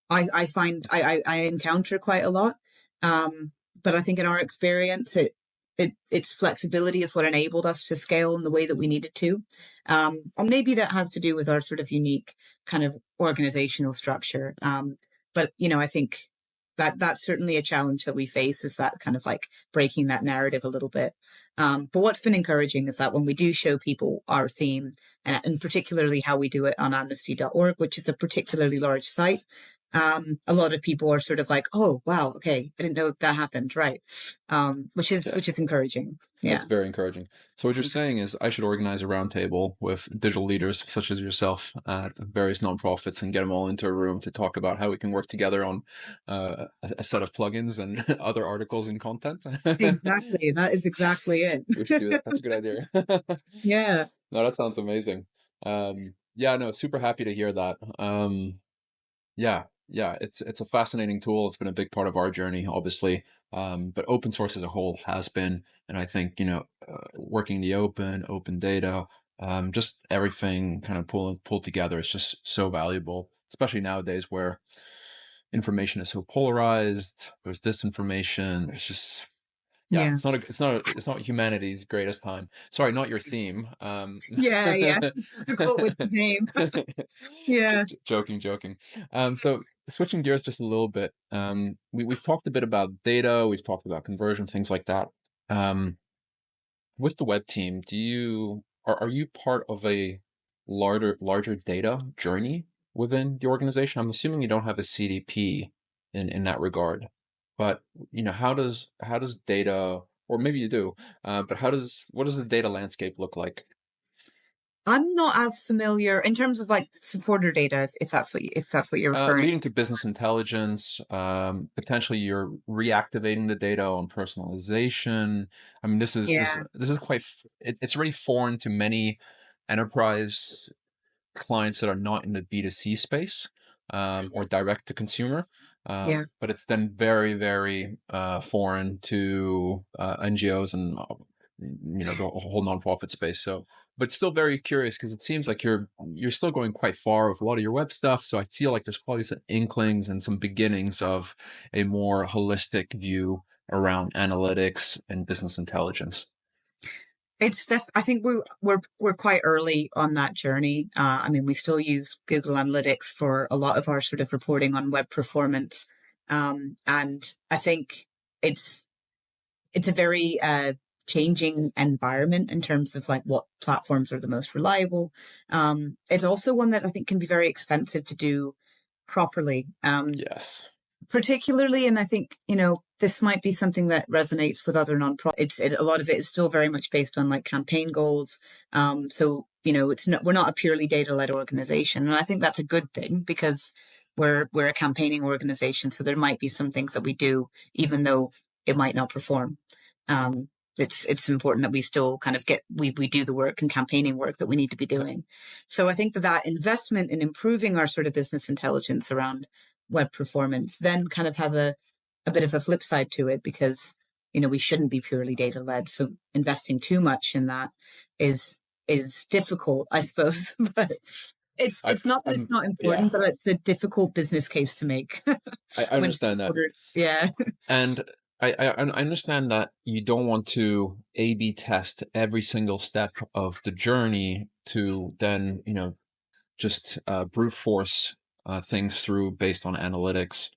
I find I encounter quite a lot. But I think in our experience, its flexibility is what enabled us to scale in the way that we needed to. And maybe that has to do with our sort of unique kind of organizational structure. But, I think that's certainly a challenge that we face, is that kind of like breaking that narrative a little bit. But what's been encouraging is that when we do show people our theme, and particularly how we do it on amnesty.org, which is a particularly large site, a lot of people are sort of like, oh, wow, okay, I didn't know that happened, right? Which is encouraging. Yeah. That's very encouraging. So what you're saying is I should organize a roundtable with digital leaders such as yourself at various nonprofits and get them all into a room to talk about how we can work together on a set of plugins and other articles and content. Exactly. That is exactly it. We should do that. That's a good idea. Yeah. No, that sounds amazing. Yeah, no, super happy to hear that. Yeah, it's a fascinating tool. It's been a big part of our journey, obviously. But open source as a whole has been, and I think, working the open data, just everything kind of pulled together is just so valuable, especially nowadays where information is so polarized. There's disinformation. It's just, yeah, it's not humanity's greatest time. Sorry, not your theme. Yeah. Difficult with the name. Yeah. Joking. So switching gears just a little bit, we've talked a bit about data, we've talked about conversion, things like that. With the web team, are you part of a larger data journey within the organization? I'm assuming you don't have a CDP in that regard, but how does data or maybe you do, but what does the data landscape look like? I'm not as familiar in terms of like supporter data, if that's if that's what you're referring. Leading to business intelligence, potentially you're reactivating the data on personalization. I mean, Yeah, this is it's already foreign to many enterprise clients that are not in the B2C space, or direct to consumer. yeah. But it's then very, very foreign to NGOs and the whole nonprofit space. So, but still very curious because it seems like you're still going quite far with a lot of your web stuff. So I feel like there's probably some inklings and some beginnings of a more holistic view around analytics and business intelligence. I think we're quite early on that journey. I mean, we still use Google Analytics for a lot of our sort of reporting on web performance, and I think it's it's a very changing environment in terms of like what platforms are the most reliable. It's also one that I think can be very expensive to do properly. Yes. Particularly, and I think, this might be something that resonates with other nonprofits. A lot of it is still very much based on like campaign goals. So, we're not a purely data led organization. And I think that's a good thing because we're a campaigning organization. So there might be some things that we do, even though it might not perform. Um, it's important that we still kind of we do the work and campaigning work that we need to be doing. So I think that investment in improving our sort of business intelligence around web performance then kind of has a bit of a flip side to it because we shouldn't be purely data led, so investing too much in that is difficult, I suppose. But I, it's not that it's I'm, not yeah, important, but it's a difficult business case to make I when understand that. orders. Yeah. And I understand that you don't want to A/B test every single step of the journey to then, just brute force things through based on analytics.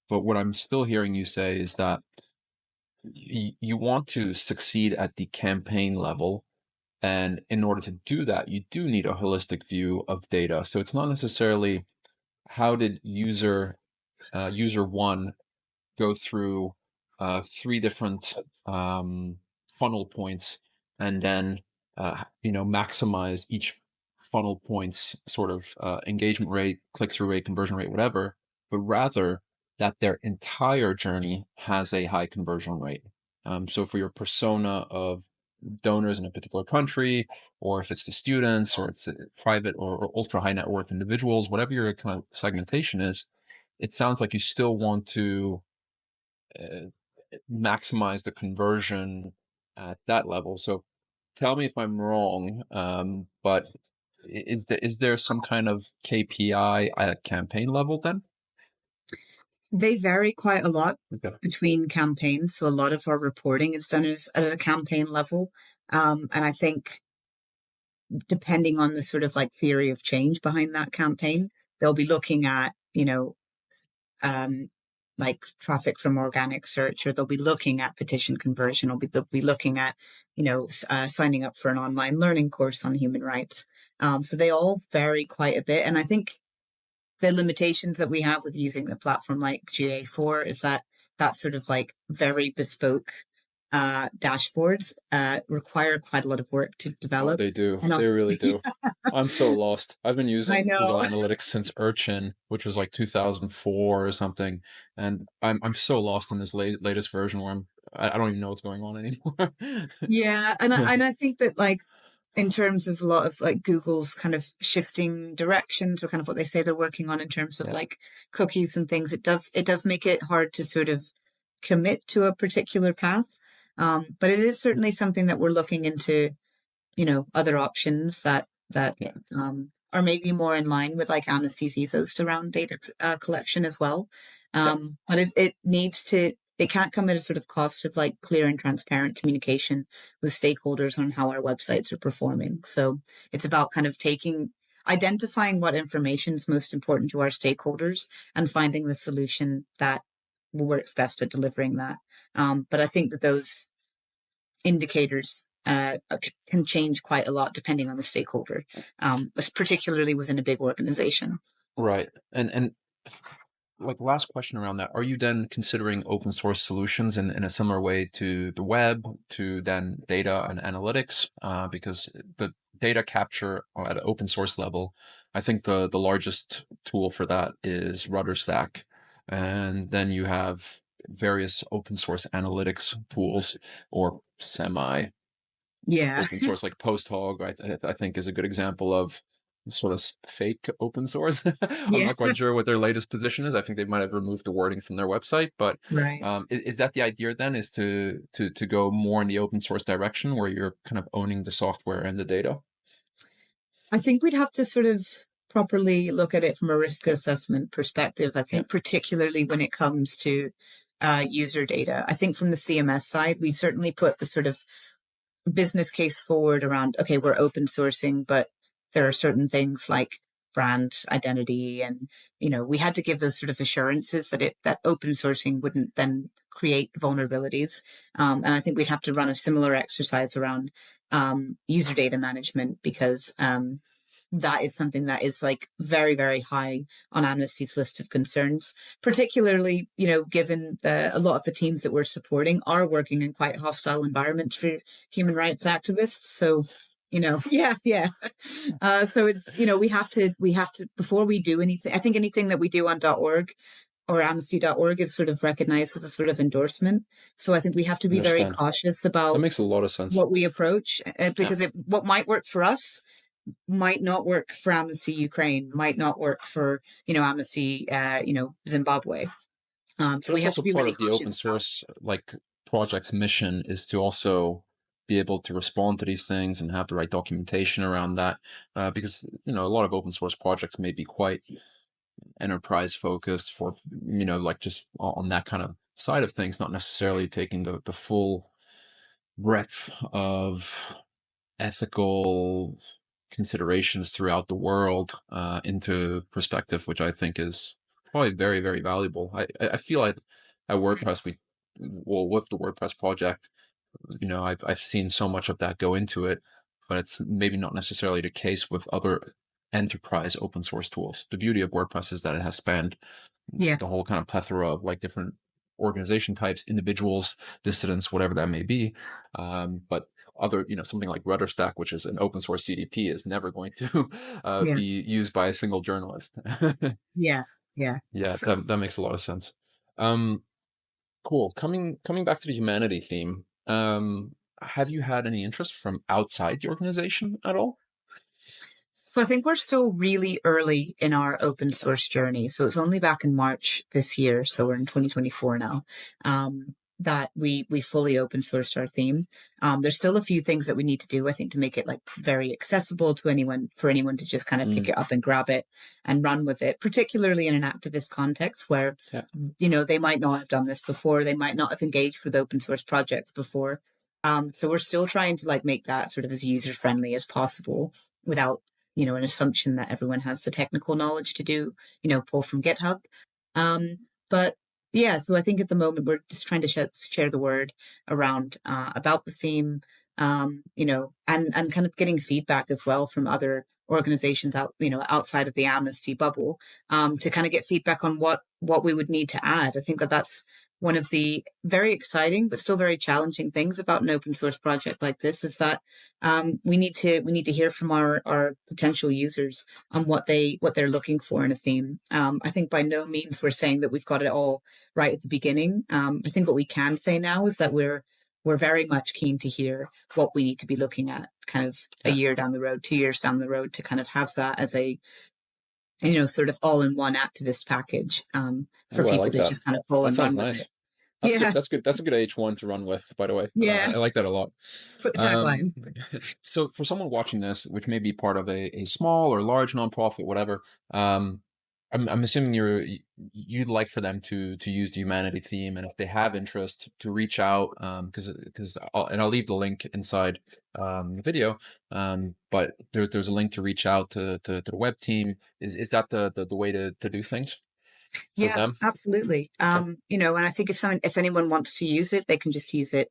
But what I'm still hearing you say is that you want to succeed at the campaign level. And in order to do that, you do need a holistic view of data. So it's not necessarily how did user one go through three different funnel points and then maximize each funnel points sort of engagement rate, click-through rate, conversion rate, whatever, but rather that their entire journey has a high conversion rate. So for your persona of donors in a particular country, or if it's the students, or it's private or ultra high net worth individuals, whatever your kind of segmentation is, it sounds like you still want to uh, maximize the conversion at that level. So tell me if I'm wrong, but is there some kind of KPI at campaign level then? They vary quite a lot Okay. between campaigns, so a lot of our reporting is done at a campaign level. And I think depending on the sort of like theory of change behind that campaign, they'll be looking at, um, like traffic from organic search, or they'll be looking at petition conversion, or they'll be looking at, signing up for an online learning course on human rights. So they all vary quite a bit. And I think the limitations that we have with using the platform like GA4 is that sort of like very bespoke dashboards require quite a lot of work to Oh, develop. they do. And They also, really do. I'm so lost. I've been I using Google know. Analytics since Urchin, which was like 2004 or something, and I'm so lost in this latest version where I don't even know what's going on anymore. Yeah, and I think that like in terms of a lot of like Google's kind of shifting directions or kind of what they say they're working on in terms of Yeah, like cookies and things, it does make it hard to sort of commit to a particular path. But it is certainly something that we're looking into, other options that yeah, are maybe more in line with like Amnesty's ethos around data collection as well. yeah. But it needs to. It can't come at a sort of cost of like clear and transparent communication with stakeholders on how our websites are performing. So it's about kind of identifying what information is most important to our stakeholders and finding the solution that works best at delivering that. But I think that those indicators can change quite a lot depending on the stakeholder, particularly within a big organization. Right. And like last question around that, are you then considering open source solutions in a similar way to the web, to then data and analytics? Because the data capture at an open source level, I think the largest tool for that is Rudderstack. And then you have various open source analytics tools or semi Yeah. open source, like PostHog, right? I think is a good example of sort of fake open source. I'm Yeah. not quite sure what their latest position is. I think they might have removed the wording from their website, but Right. is that the idea then? Is to go more in the open source direction where you're kind of owning the software and the data? I think we'd have to sort of properly look at it from a risk assessment perspective. I Yeah. think, particularly when it comes to user data, I think from the CMS side, we certainly put the sort of business case forward around, okay, we're open sourcing, but there are certain things like brand identity, and we had to give those sort of assurances that that open sourcing wouldn't then create vulnerabilities. And I think we'd have to run a similar exercise around user data management, because that is something that is like very, very high on Amnesty's list of concerns, particularly, given a lot of the teams that we're supporting are working in quite hostile environments for human rights activists. So, yeah, yeah. So it's, we have to, before we do anything, I think anything that we do on .org or amnesty.org is sort of recognized as a sort of endorsement. So I think we have to be very Understand. cautious That about makes a lot of sense. what we approach, Yeah. because what might work for us might not work for Amnesty Ukraine, might not work for, Amnesty, Zimbabwe. But So we that's have also to be part really of the open cautious about. source like project's mission is to also be able to respond to these things and have the right documentation around that. Because a lot of open source projects may be quite enterprise focused for like just on that kind of side of things, not necessarily taking the full breadth of ethical considerations throughout the world into perspective, which I think is probably very, very valuable. I feel like at WordPress, with the WordPress project, I've seen so much of that go into it, but it's maybe not necessarily the case with other enterprise open source tools. The beauty of WordPress is that it has spanned Yeah, the whole kind of plethora of like different organization types, individuals, dissidents, whatever that may be. But other, something like Rudderstack, which is an open source CDP, is never going to yeah, be used by a single journalist. yeah, yeah. Yeah, that makes a lot of sense. Um, cool. Coming back to the humanity theme, have you had any interest from outside the organization at all? So I think we're still really early in our open source journey. So it's only back in March this year, so we're in 2024 now, that we fully open sourced our theme. There's still a few things that we need to do, I think, to make it like very accessible to anyone, for anyone to just kind of pick Mm, it up and grab it and run with it, particularly in an activist context where, yeah, they might not have done this before, they might not have engaged with open source projects before. So we're still trying to like make that sort of as user friendly as possible without an assumption that everyone has the technical knowledge to do, pull from GitHub. Um, but yeah, so I think at the moment we're just trying to share the word around about the theme, and kind of getting feedback as well from other organizations outside of the Amnesty bubble, to kind of get feedback on what we would need to add. I think that that's one of the very exciting but still very challenging things about an open source project like this, is that we need to hear from our potential users on what they're looking for in a theme. I think by no means we're saying that we've got it all right at the beginning. I think what we can say now is that we're very much keen to hear what we need to be looking at kind of a yeah. year down the road, 2 years down the road, to kind of have that as a sort of all-in-one activist package, for Oh, I people like to that. just kind of pull That and sounds run with nice. it. That's good. Yeah, That's good. That's a good H1 to run with, by the way. yeah. I like that a lot. Put the Um, tagline. so for someone watching this, which may be part of a small or large nonprofit, whatever, I'm assuming you'd like for them to use the humanity theme, and if they have interest, to reach out, because I'll leave the link inside the video. But there's a link to reach out to the web team. Is that the way to do things for Yeah, them? absolutely. Okay. And I think if anyone wants to use it, they can just use it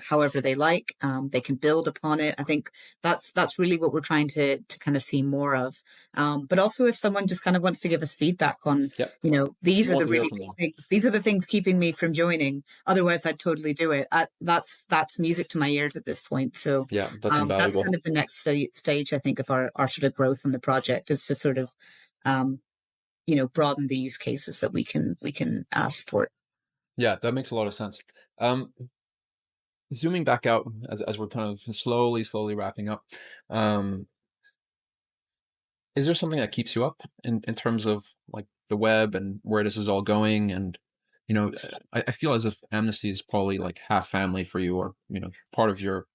however they like. They can build upon it. I think that's really what we're trying to kind of see more of. But also if someone just kind of wants to give us feedback on, Yeah, these we'd are love the to hear really from key them. things. These are the things keeping me from joining. Otherwise, I'd totally do it. That's music to my ears at this point. So Yeah, that's that's invaluable. kind of the next stage, I think, of our sort of growth in the project is to sort of, um, broaden the use cases that we can support. Yeah, that makes a lot of sense. Um, Zooming back out as we're kind of slowly wrapping up, is there something that keeps you up in terms of like the web and where this is all going? And, I feel as if Amnesty is probably like half family for you, or, part of your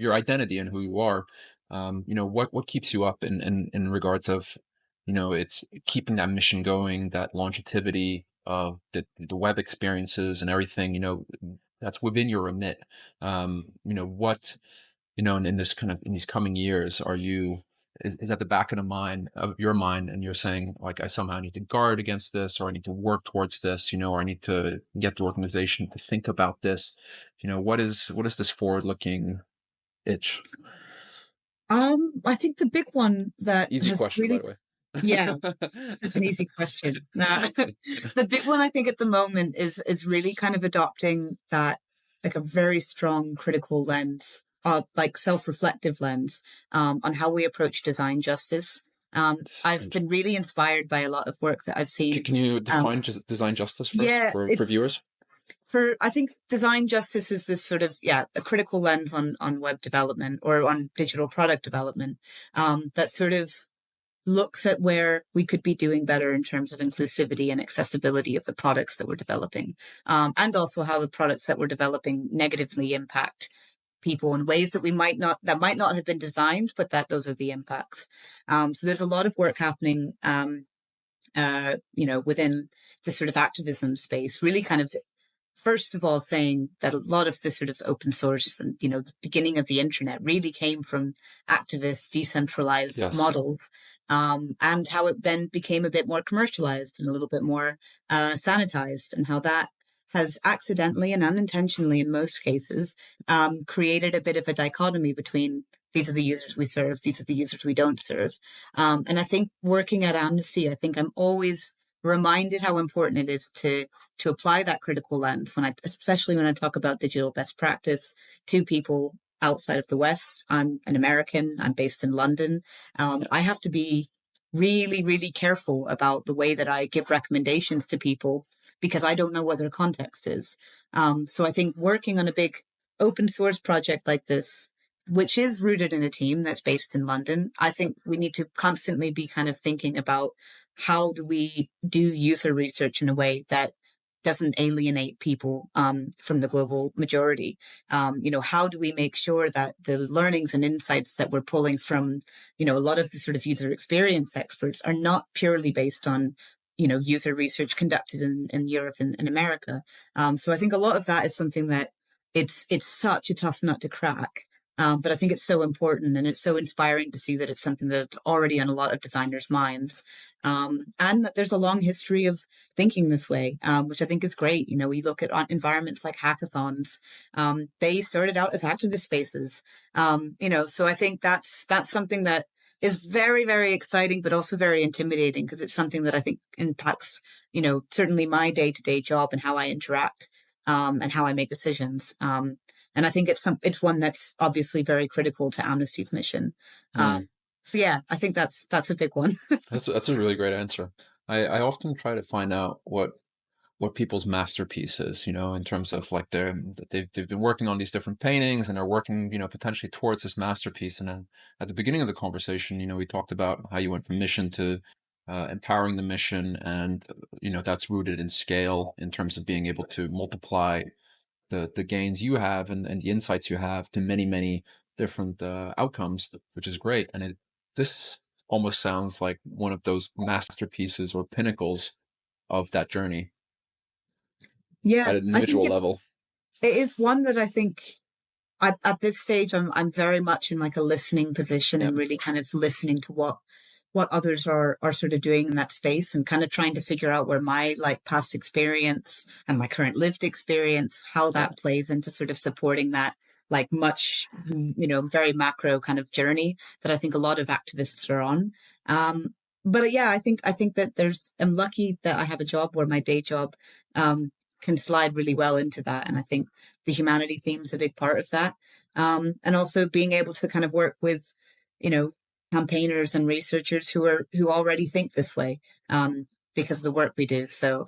identity and who you are. What keeps you up in regards of, it's keeping that mission going, that longevity of the web experiences and everything, that's within your remit. What, in this kind of, in these coming years, is at the back of the mind of your mind, and you're saying like, I somehow need to guard against this, or I need to work towards this, or I need to get the organization to think about this. What is this forward looking itch? I think the big one that Easy has question, by really, the yeah, way. such an easy question. The big one I think at the moment is really kind of adopting that, like, a very strong critical lens, like self-reflective lens, on how we approach design justice. I've been really inspired by a lot of work that I've seen. Can you Um, define design justice first yeah, for viewers? I think design justice is this sort of, a critical lens on web development or on digital product development, that sort of looks at where we could be doing better in terms of inclusivity and accessibility of the products that we're developing, and also how the products that we're developing negatively impact people in ways that might not have been designed, but that those are the impacts. So there's a lot of work happening, within the sort of activism space, really kind of first of all saying that a lot of the sort of open source and the beginning of the internet really came from activist decentralized Yes. models, and how it then became a bit more commercialized and a little bit more sanitized, and how that has accidentally and unintentionally in most cases created a bit of a dichotomy between these are the users we serve, these are the users we don't serve. And I think working at Amnesty, I think I'm always reminded how important it is to apply that critical lens especially when I talk about digital best practice to people outside of the West. I'm an American. I'm based in London. Yeah. I have to be really, really careful about the way that I give recommendations to people because I don't know what their context is. So I think working on a big open source project like this, which is rooted in a team that's based in London, I think we need to constantly be kind of thinking about how do we do user research in a way that doesn't alienate people from the global majority. How do we make sure that the learnings and insights that we're pulling from, a lot of the sort of user experience experts are not purely based on, user research conducted in Europe and America. So I think a lot of that is something that it's such a tough nut to crack. But I think it's so important and it's so inspiring to see that it's something that's already on a lot of designers' minds. And that there's a long history of thinking this way, which I think is great. We look at environments like hackathons. They started out as activist spaces. So I think that's something that is very, very exciting, but also very intimidating because it's something that I think impacts, certainly my day-to-day job and how I interact, and how I make decisions. And I think it's one that's obviously very critical to Amnesty's mission. Mm. So yeah, I think that's a big one. That's a really great answer. I often try to find out what people's masterpiece is, in terms of like they've been working on these different paintings and are working, potentially towards this masterpiece. And then at the beginning of the conversation, we talked about how you went from mission to empowering the mission, and that's rooted in scale in terms of being able to multiply the gains you have and the insights you have to many different outcomes, which is great. And this almost sounds like one of those masterpieces or pinnacles of that journey Yeah, at an I think individual level. it is one that I think at this stage I'm very much in like a listening position Yeah. and really kind of listening to what what others are sort of doing in that space, and kind of trying to figure out where my like past experience and my current lived experience, how Yeah. that plays into sort of supporting that like much, very macro kind of journey that I think a lot of activists are on. Um, but yeah, I think that I'm lucky that I have a job where my day job can slide really well into that, and I think the humanity theme is a big part of that. And also being able to kind of work with, you know, campaigners and researchers who already think this way, because of the work we do. So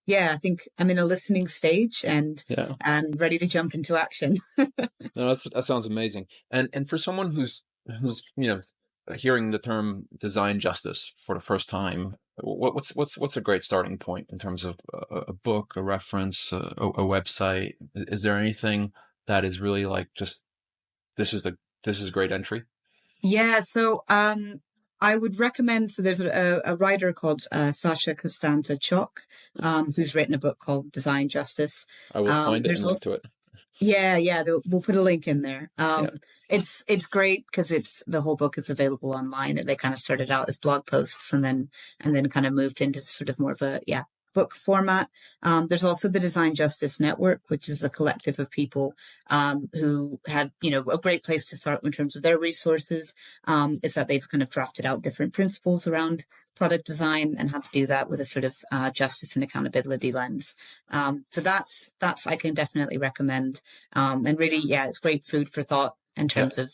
yeah, I think I'm in a listening stage Yeah. and ready to jump into action. No, that sounds amazing. And for someone who's hearing the term design justice for the first time, what's a great starting point in terms of a book, a reference, a website? Is there anything that is really like just this is a great entry? Yeah, so I would recommend. So there's a writer called Sasha Costanza Chock, who's written a book called Design Justice. I will find it There's and link also to it. yeah, we'll put a link in there. Yeah. It's great because it's the whole book is available online. They kind of started out as blog posts and then kind of moved into sort of more of a book format. There's also the Design Justice Network, which is a collective of people who had a great place to start in terms of their resources. Is that they've kind of drafted out different principles around product design and how to do that with a sort of justice and accountability lens. So that's I can definitely recommend. And really, yeah, it's great food for thought in Yeah. terms of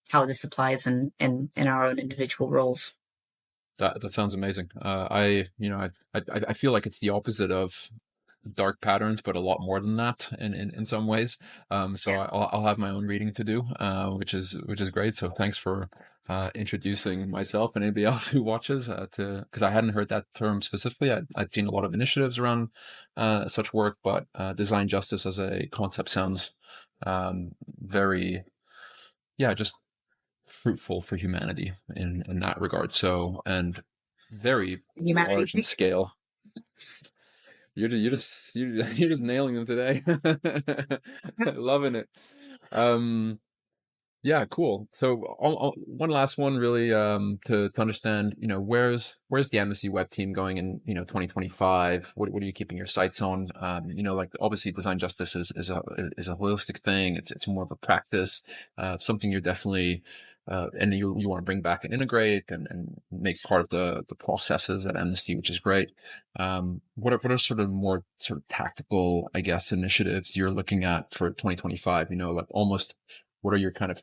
how this applies in our own individual roles. That sounds amazing. I feel like it's the opposite of dark patterns, but a lot more than that in some ways. So Yeah. I'll have my own reading to do, which is great. So thanks for introducing myself and anybody else who watches to, because I hadn't heard that term specifically. I'd seen a lot of initiatives around such work, but design justice as a concept sounds very, yeah, just fruitful for humanity in that regard. So, and very Humanity large in thing. scale. You're just nailing them today. Loving it. Um, yeah, cool. So one last one really to understand, where's the Amnesty web team going in, 2025? What are you keeping your sights on? Like obviously design justice is a holistic thing. It's more of a practice, something you're definitely and you want to bring back and integrate and make part of the processes at Amnesty, which is great. What are sort of more sort of tactical, I guess, initiatives you're looking at for 2025? Like almost what are your kind of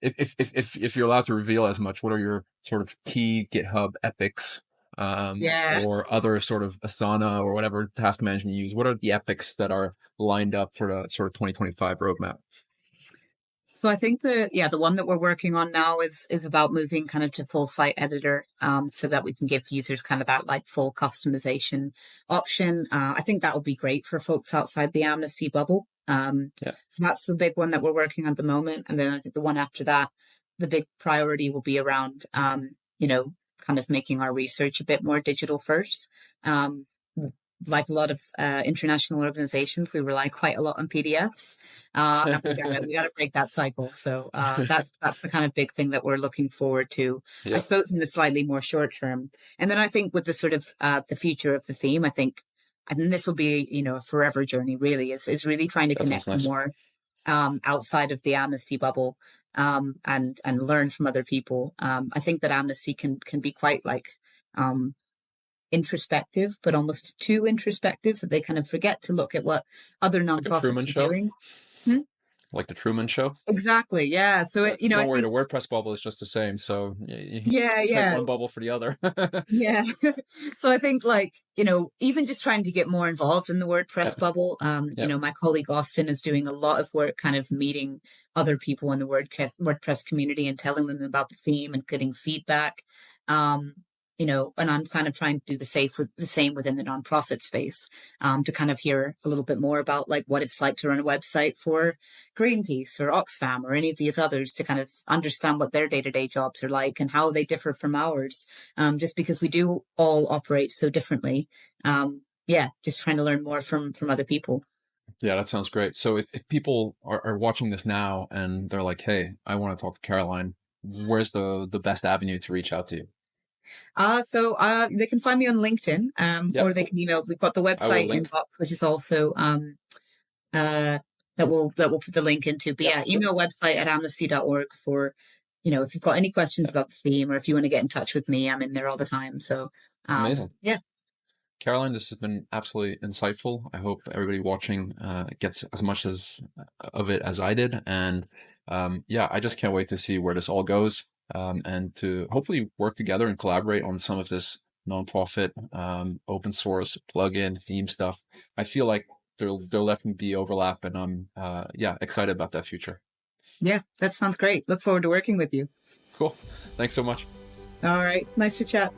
if you're allowed to reveal as much, what are your sort of key GitHub epics, Yeah. or other sort of Asana or whatever task management you use? What are the epics that are lined up for the sort of 2025 roadmap? So I think the one that we're working on now is about moving kind of to full site editor, so that we can give users kind of that like full customization option. I think that will be great for folks outside the Amnesty bubble. Yeah. So that's the big one that we're working on at the moment, and then I think the one after that, the big priority will be around, kind of making our research a bit more digital first. Um, like a lot of international organizations, we rely quite a lot on PDFs, and we gotta break that cycle. So that's the kind of big thing that we're looking forward to, I Yeah, suppose, in the slightly more short term. And then I think with the sort of the future of the theme, I think this will be a forever journey. Really, is really trying to that sounds connect nice. more outside of the Amnesty bubble, and learn from other people. I think that Amnesty can be quite like um, introspective, but almost too introspective that they kind of forget to look at what other Like a Truman nonprofits are Show, doing. Hmm? like the Truman Show. Exactly. Yeah. So I Don't worry, the think WordPress bubble is just the same. So you yeah, trade yeah, one bubble for the other. yeah. So I think like, even just trying to get more involved in the Yeah, WordPress bubble. yeah, My colleague Austin is doing a lot of work kind of meeting other people in the WordPress community and telling them about the theme and getting feedback. Um, and I'm kind of trying to do the same within the nonprofit space, to kind of hear a little bit more about like what it's like to run a website for Greenpeace or Oxfam or any of these others, to kind of understand what their day-to-day jobs are like and how they differ from ours, just because we do all operate so differently. Yeah, just trying to learn more from other people. yeah. That sounds great. So if people are watching this now and they're like, "Hey, I want to talk to Caroline," where's the best avenue to reach out to you? So they can find me on LinkedIn, Yep, or they can email. We've got the I will website link. inbox, which is also that we'll put the link into. But Yep, yeah, email website at amnesty.org for, if you've got any questions yep. about the theme, or if you want to get in touch with me, I'm in there all the time. So Amazing. yeah. Caroline, this has been absolutely insightful. I hope everybody watching gets as much of it as I did. And yeah, I just can't wait to see where this all goes, and to hopefully work together and collaborate on some of this nonprofit, open source plugin theme stuff. I feel like there'll definitely be overlap, and I'm yeah, excited about that future. Yeah, that sounds great. Look forward to working with you. Cool. Thanks so much. All right. Nice to chat.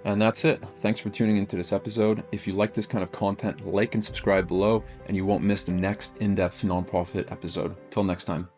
And that's it. Thanks for tuning into this episode. If you like this kind of content, like and subscribe below, and you won't miss the next in-depth nonprofit episode. Till next time.